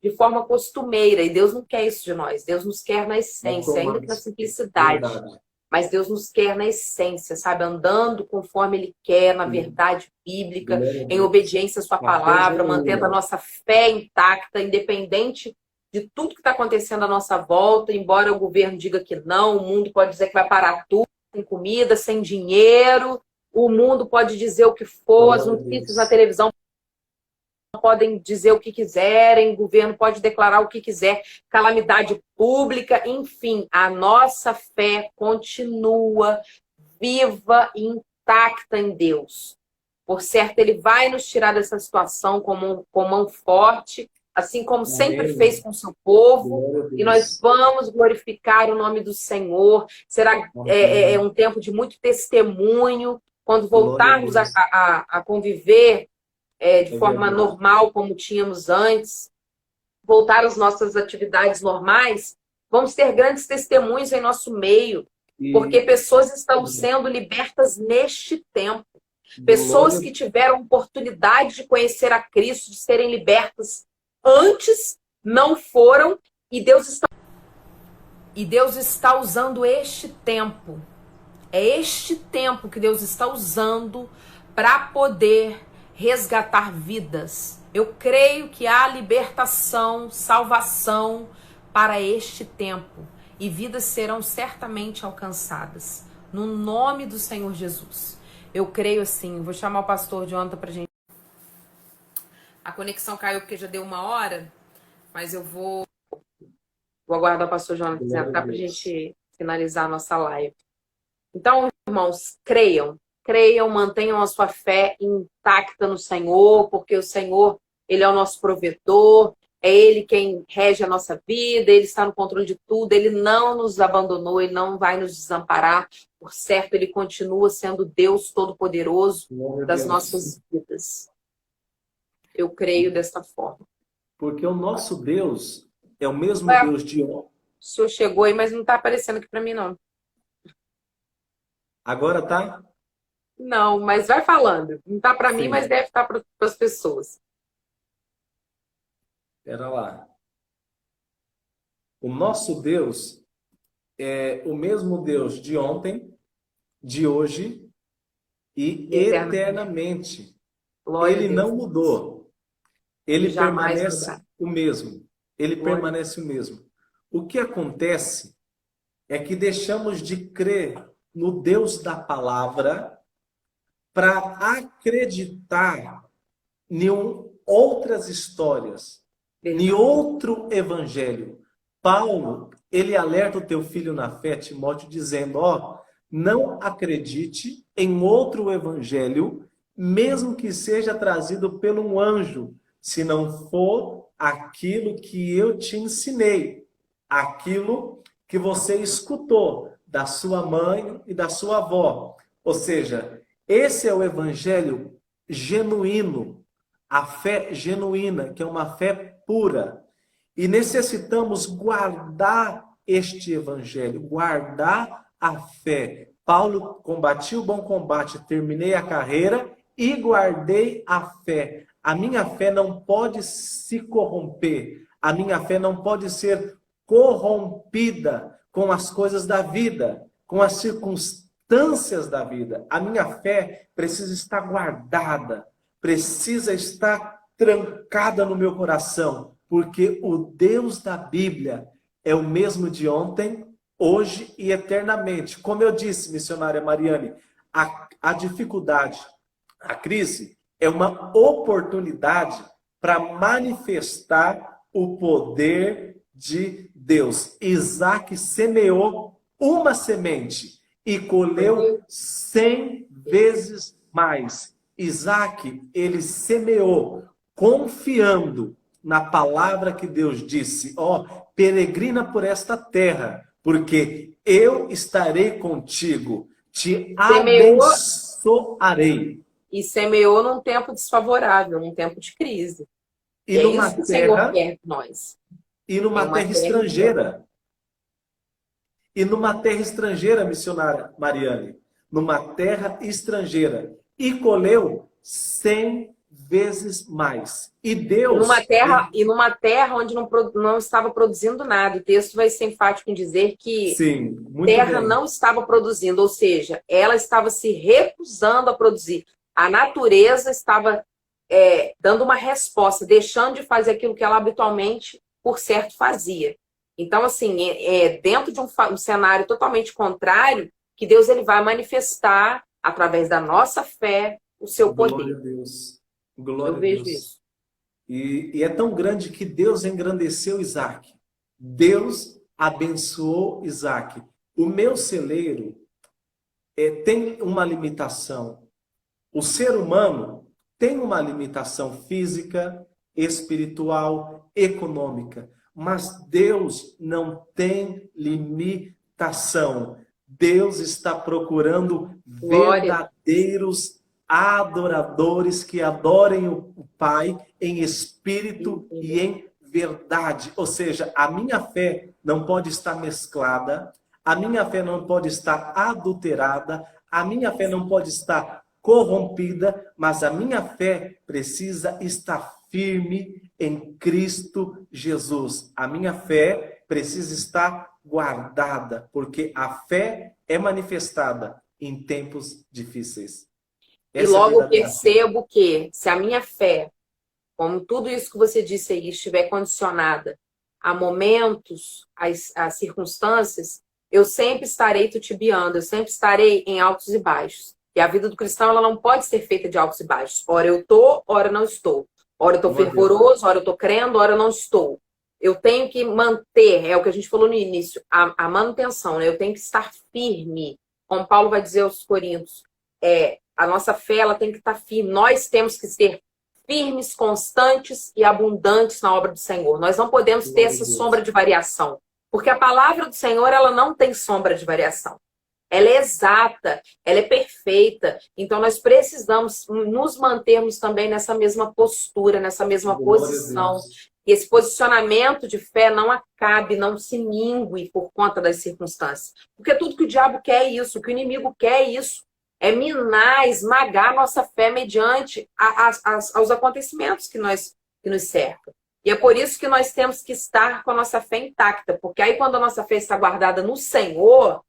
de forma costumeira, e Deus não quer isso de nós. Deus nos quer na essência, ainda que na simplicidade. Verdade. Mas Deus nos quer na essência, sabe? Andando conforme Ele quer, na verdade bíblica, em obediência à sua palavra, mantendo a nossa fé intacta, independente de tudo que está acontecendo à nossa volta, embora o governo diga que não, o mundo pode dizer que vai parar tudo, sem comida, sem dinheiro, o mundo pode dizer o que for, as notícias na televisão podem dizer o que quiserem, o governo pode declarar o que quiser, calamidade pública, enfim, a nossa fé continua viva e intacta em Deus. Por certo, Ele vai nos tirar dessa situação com mão forte, assim como sempre fez com o seu povo, e nós vamos glorificar o nome do Senhor. Será um tempo de muito testemunho, quando voltarmos a conviver de forma normal, como tínhamos antes, voltar às nossas atividades normais, vamos ter grandes testemunhos em nosso meio. Porque E pessoas estão sendo libertas neste tempo. Pessoas glória, que tiveram oportunidade de conhecer a Cristo, de serem libertas antes, não foram, e Deus está usando este tempo. É este tempo que Deus está usando para poder resgatar vidas. Eu creio que há libertação, salvação para este tempo. E vidas serão certamente alcançadas. No nome do Senhor Jesus. Eu creio assim. Vou chamar o pastor Jonathan para gente. A conexão caiu porque já deu 1 hora, mas eu vou aguardar o pastor Jonathan glória a entrar para a Deus. gente finalizar a nossa live. Então, irmãos, creiam, mantenham a sua fé intacta no Senhor, porque o Senhor, Ele é o nosso provedor, é Ele quem rege a nossa vida, Ele está no controle de tudo, Ele não nos abandonou, Ele não vai nos desamparar, por certo, Ele continua sendo Deus Todo-Poderoso Glória a das Deus. nossas vidas. Eu creio desta forma. Porque o nosso Deus é o mesmo Ué, Deus de ontem. o senhor chegou aí, mas não está aparecendo aqui para mim, não. Agora tá? Não, mas vai falando. Não está para mim, mas Sim. deve estar para as pessoas. Era lá. O nosso Deus é o mesmo Deus de ontem, de hoje e E eternamente. eternamente. Glória a Ele Deus. não mudou. E Ele jamais permanece mudará. o mesmo. Ele Glória. permanece o mesmo. O que acontece é que deixamos de crer no Deus da palavra para acreditar em outras histórias, em Verdade. outro evangelho. Paulo, ele alerta o teu filho na fé, Timóteo, dizendo, ó, não acredite em outro evangelho, mesmo que seja trazido por um anjo, se não for aquilo que eu te ensinei, aquilo que você escutou da sua mãe e da sua avó. Ou seja, esse é o evangelho genuíno, a fé genuína, que é uma fé pura. E necessitamos guardar este evangelho, guardar a fé. Paulo combati o bom combate, terminei a carreira e guardei a fé. A minha fé não pode se corromper. A minha fé não pode ser corrompida com as coisas da vida, com as circunstâncias da vida. A minha fé precisa estar guardada, precisa estar trancada no meu coração, porque o Deus da Bíblia é o mesmo de ontem, hoje e eternamente. Como eu disse, missionária Mariane, a dificuldade, a crise é uma oportunidade para manifestar o poder de Deus. Isaac semeou uma semente e colheu 100 vezes mais. Isaac, ele semeou confiando na palavra que Deus disse, ó, peregrina por esta terra, porque eu estarei contigo, te Semeou abençoarei. e semeou num tempo desfavorável, num tempo de crise. E E é numa isso que o Senhor terra, quer de nós. e É numa uma terra terra de estrangeira. E numa terra estrangeira, missionária Mariane, numa terra estrangeira. E colheu 100 vezes mais. E Deus, e numa terra onde não estava produzindo nada. O texto vai ser enfático em dizer que sim, muito terra bem. não estava produzindo, ou seja, ela estava se recusando a produzir. A natureza estava dando uma resposta, deixando de fazer aquilo que ela habitualmente, por certo, fazia. Então, assim, dentro de um cenário totalmente contrário, que Deus ele vai manifestar, através da nossa fé, o seu Glória poder. a Deus. Eu Glória a vejo Deus. isso. E é tão grande que Deus engrandeceu Isaac. Deus abençoou Isaac. O meu celeiro tem uma limitação. O ser humano tem uma limitação física, espiritual, econômica, mas Deus não tem limitação. Deus está procurando Glória. verdadeiros adoradores que adorem o Pai em espírito e em verdade. Ou seja, a minha fé não pode estar mesclada, a minha fé não pode estar adulterada, a minha fé não pode estar corrompida, mas a minha fé precisa estar firme em Cristo Jesus. A minha fé precisa estar guardada, porque a fé é manifestada em tempos difíceis. E logo eu percebo que se a minha fé, como tudo isso que você disse aí, estiver condicionada a momentos, a circunstâncias, eu sempre estarei titubeando, eu sempre estarei em altos e baixos. E a vida do cristão, ela não pode ser feita de altos e baixos. Ora eu estou, ora não estou. Ora eu estou fervoroso, ora eu estou crendo, ora eu não estou. Eu tenho que manter, é o que a gente falou no início, a manutenção, né? Eu tenho que estar firme. Como Paulo vai dizer aos Coríntios, a nossa fé, ela tem que estar firme. Nós temos que ser firmes, constantes e abundantes na obra do Senhor. Nós não podemos ter essa sombra de variação. Porque a palavra do Senhor, ela não tem sombra de variação. Ela é exata, ela é perfeita. Então, nós precisamos nos mantermos também nessa mesma postura, nessa mesma posição. E esse posicionamento de fé não acabe, não se mingue por conta das circunstâncias. Porque tudo que o diabo quer é isso, o que o inimigo quer é isso. É minar, esmagar a nossa fé mediante aos acontecimentos que nos cercam. E é por isso que nós temos que estar com a nossa fé intacta. Porque aí, quando a nossa fé está guardada no Senhor,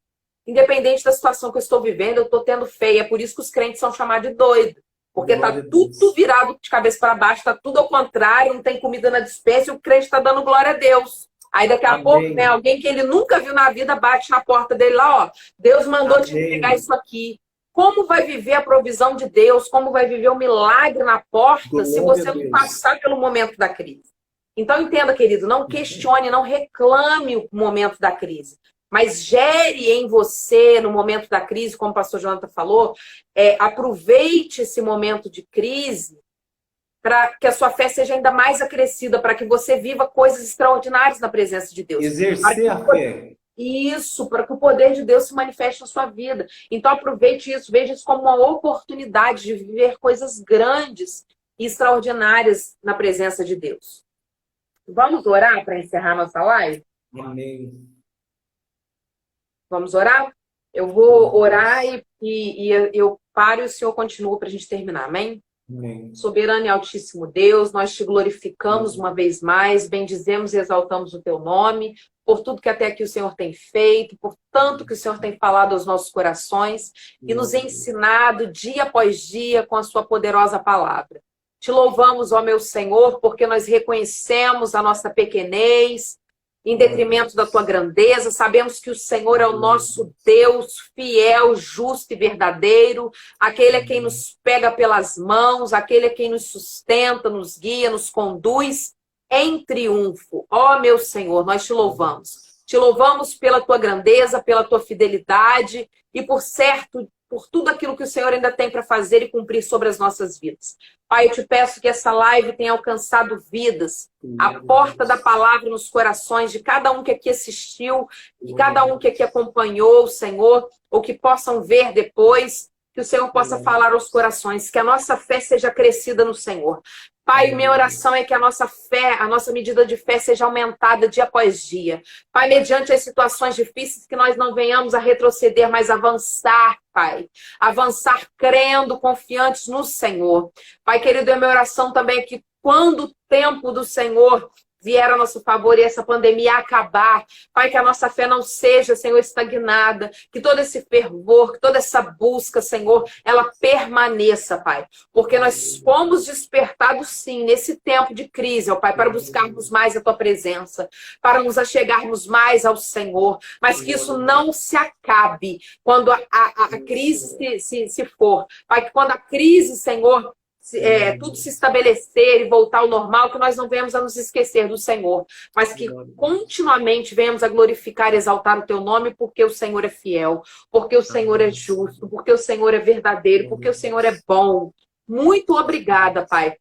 independente da situação que eu estou vivendo, eu estou tendo fé. E é por isso que os crentes são chamados de doidos. Porque está tudo virado de cabeça para baixo, está tudo ao contrário, não tem comida na despensa e o crente está dando glória a Deus. Aí daqui a pouco, né, alguém que ele nunca viu na vida bate na porta dele lá, ó, Deus mandou te entregar isso aqui. Como vai viver a provisão de Deus? Como vai viver o milagre na porta se você não passar pelo momento da crise? Então entenda, querido, não questione, não reclame o momento da crise. Mas gere em você, no momento da crise, como o pastor Jonathan falou, aproveite esse momento de crise para que a sua fé seja ainda mais acrescida, para que você viva coisas extraordinárias na presença de Deus. Exercer a fé. Isso, para que o poder de Deus se manifeste na sua vida. Então aproveite isso, veja isso como uma oportunidade de viver coisas grandes e extraordinárias na presença de Deus. Vamos orar para encerrar nossa live? Amém. Vamos orar? Eu vou orar e eu paro e o Senhor continua para a gente terminar, amém? Amém. Soberano e altíssimo Deus, nós te glorificamos uma vez mais, bendizemos e exaltamos o teu nome, por tudo que até aqui o Senhor tem feito, por tanto que o Senhor tem falado aos nossos corações e nos ensinado dia após dia com a sua poderosa palavra. Te louvamos, ó meu Senhor, porque nós reconhecemos a nossa pequenez, em detrimento da tua grandeza, sabemos que o Senhor é o nosso Deus fiel, justo e verdadeiro, aquele é quem nos pega pelas mãos, aquele é quem nos sustenta, nos guia, nos conduz em triunfo. Ó meu Senhor, nós te louvamos. Te louvamos pela tua grandeza, pela tua fidelidade e por tudo aquilo que o Senhor ainda tem para fazer e cumprir sobre as nossas vidas. Pai, eu te peço que essa live tenha alcançado vidas, a porta da palavra nos corações de cada um que aqui assistiu, de cada um que aqui acompanhou o Senhor, ou que possam ver depois, que o Senhor possa falar aos corações, que a nossa fé seja crescida no Senhor. Pai, minha oração é que a nossa fé, a nossa medida de fé seja aumentada dia após dia. Pai, mediante as situações difíceis, que nós não venhamos a retroceder, mas avançar, Pai. Avançar crendo, confiantes no Senhor. Pai, querido, é minha oração também que quando o tempo do Senhor vier a nosso favor e essa pandemia acabar, Pai, que a nossa fé não seja, Senhor, estagnada, que todo esse fervor, que toda essa busca, Senhor, ela permaneça, Pai, porque nós fomos despertados, sim, nesse tempo de crise, ó Pai, para buscarmos mais a Tua presença, para nos achegarmos mais ao Senhor, mas que isso não se acabe quando a crise se for, Pai, que quando a crise, Senhor, tudo se estabelecer e voltar ao normal, que nós não venhamos a nos esquecer do Senhor, mas que continuamente venhamos a glorificar e exaltar o Teu nome, porque o Senhor é fiel, porque o Senhor é justo, porque o Senhor é verdadeiro, porque o Senhor é bom. Muito obrigada, Pai.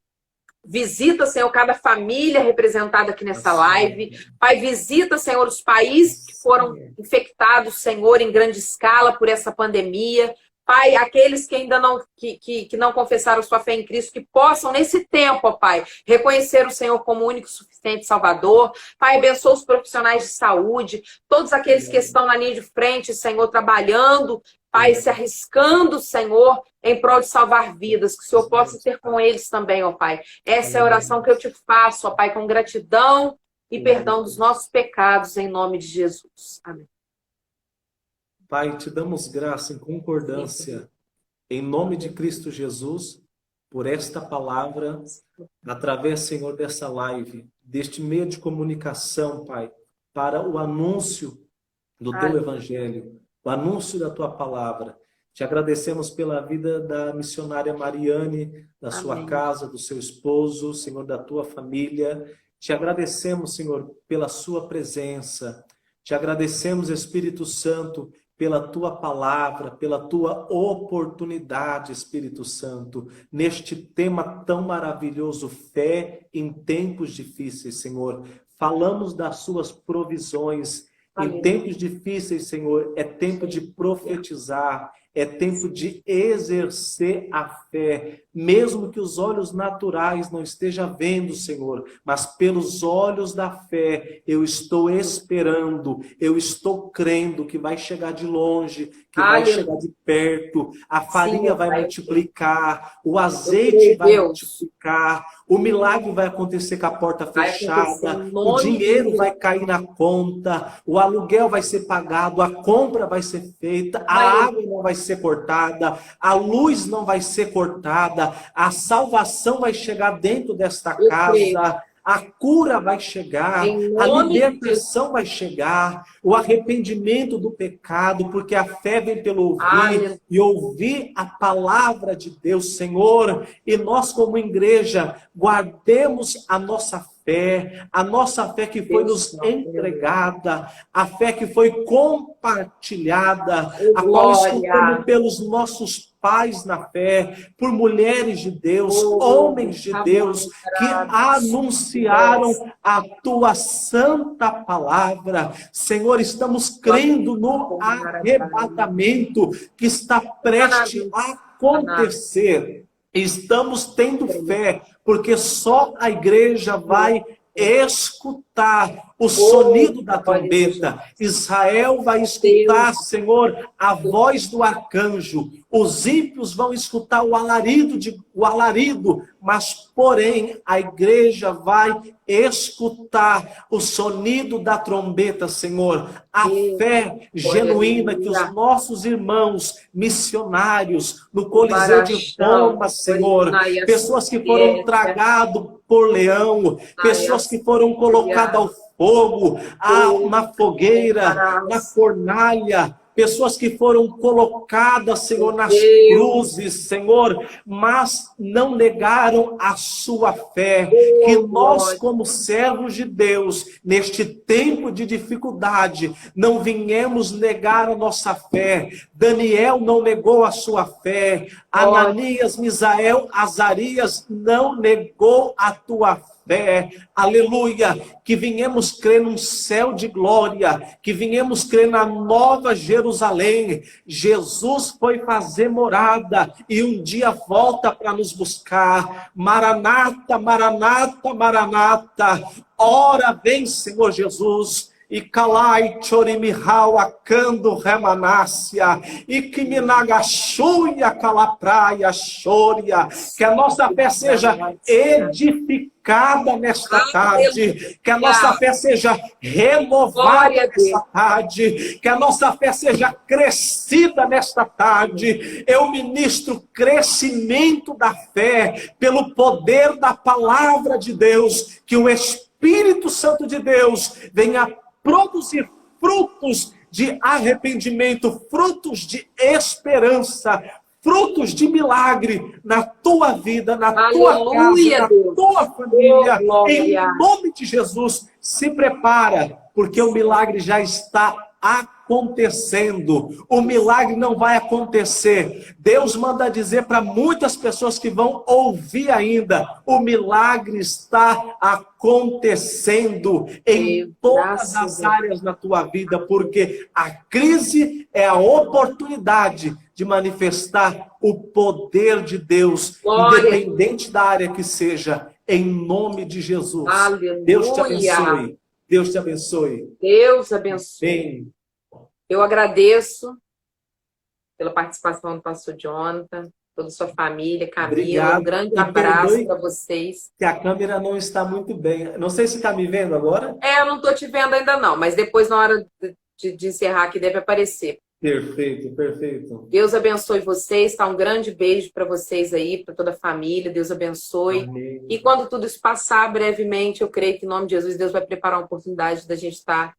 Visita, Senhor, cada família representada aqui nessa live. Pai, visita, Senhor, os países que foram infectados, Senhor, em grande escala por essa pandemia. Pai, aqueles que ainda não, que não confessaram sua fé em Cristo, que possam, nesse tempo, ó Pai, reconhecer o Senhor como único, suficiente Salvador. Pai, abençoa os profissionais de saúde, todos aqueles que estão na linha de frente, Senhor, trabalhando, Pai, se arriscando, Senhor, em prol de salvar vidas, que o Senhor possa ter com eles também, ó Pai. Essa é a oração que eu te faço, ó Pai, com gratidão e perdão dos nossos pecados, em nome de Jesus. Amém. Pai, te damos graça em concordância, em nome de Cristo Jesus, por esta palavra, através, Senhor, dessa live, deste meio de comunicação, Pai, para o anúncio do Teu Evangelho, o anúncio da Tua palavra. Te agradecemos pela vida da missionária Mariane, da sua casa, do seu esposo, Senhor, da Tua família. Te agradecemos, Senhor, pela sua presença. Te agradecemos, Espírito Santo, pela Tua palavra, pela Tua oportunidade, Espírito Santo, neste tema tão maravilhoso, fé em tempos difíceis, Senhor. Falamos das Suas provisões. Em tempos difíceis, Senhor, é tempo de profetizar, é tempo de exercer a fé, mesmo que os olhos naturais não estejam vendo, Senhor, mas pelos olhos da fé, eu estou esperando, eu estou crendo que vai chegar de longe, que vai chegar de perto, a farinha vai multiplicar, o azeite vai multiplicar, o milagre vai acontecer com a porta fechada, o dinheiro vai cair na conta, o aluguel vai ser pagado, a compra vai ser feita, a água não vai ser cortada, a luz não vai ser cortada, a salvação vai chegar dentro desta casa, a cura vai chegar, a libertação vai chegar, o arrependimento do pecado, porque a fé vem pelo ouvir e ouvir a palavra de Deus, Senhor. E nós, como igreja, guardemos a nossa fé que foi nos entregada, a fé que foi compartilhada, a qual escutamos pelos nossos pais na fé, por mulheres de Deus, homens de Deus, que anunciaram a Tua santa palavra. Senhor, estamos crendo no arrebatamento que está prestes a acontecer. Estamos tendo fé, porque só a igreja vai escutar o sonido da trombeta. Israel vai escutar, Senhor, a voz do arcanjo. Os ímpios vão escutar o alarido, mas, porém, a igreja vai escutar o sonido da trombeta, Senhor. A fé genuína que os nossos irmãos missionários no Coliseu de Roma, Senhor, pessoas que foram tragados por leão, pessoas que foram colocadas ao fogo, na fogueira, na fornalha, pessoas que foram colocadas, Senhor, nas cruzes, Senhor, mas não negaram a sua fé. Que nós, como servos de Deus, neste tempo de dificuldade, não venhamos negar a nossa fé. Daniel não negou a sua fé. Ananias, Misael, Azarias não negou a tua fé. Aleluia, que venhamos crer num céu de glória, que venhamos crer na nova Jerusalém. Jesus foi fazer morada e um dia volta para nos buscar. Maranata, Maranata, Maranata, ora vem, Senhor Jesus. E calai chorimihau acando remanácia e que minagachuia calapraia choria, que a nossa fé seja edificada nesta tarde, que a nossa fé seja renovada nesta tarde, que a nossa fé seja crescida nesta tarde. Eu ministro crescimento da fé pelo poder da palavra de Deus, que o Espírito Santo de Deus venha produzir frutos de arrependimento, frutos de esperança, frutos de milagre na tua vida, na tua casa, na tua família. Em nome de Jesus, se prepara, porque o milagre já está acontecendo. O milagre não vai acontecer. Deus manda dizer para muitas pessoas que vão ouvir ainda: o milagre está acontecendo em todas as áreas da tua vida, porque a crise é a oportunidade de manifestar o poder de Deus, independente da área que seja, em nome de Jesus. Aleluia. Deus te abençoe. Deus te abençoe. Deus abençoe. Bem. Eu agradeço pela participação do pastor Jonathan, toda a sua família, Camila. Obrigado. Um grande abraço para vocês. Que a câmera não está muito bem. Não sei se está me vendo agora. Eu não estou te vendo ainda não, mas depois, na hora de encerrar aqui, deve aparecer. Perfeito, perfeito. Deus abençoe vocês, tá? Um grande beijo para vocês aí, para toda a família. Deus abençoe. Amém. E quando tudo isso passar, brevemente, eu creio que em nome de Jesus, Deus vai preparar uma oportunidade da gente estar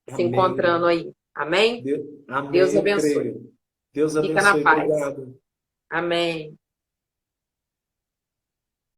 se encontrando aí. Amém? Amém. Deus abençoe. Deus abençoe. Fica na paz. Obrigado. Amém.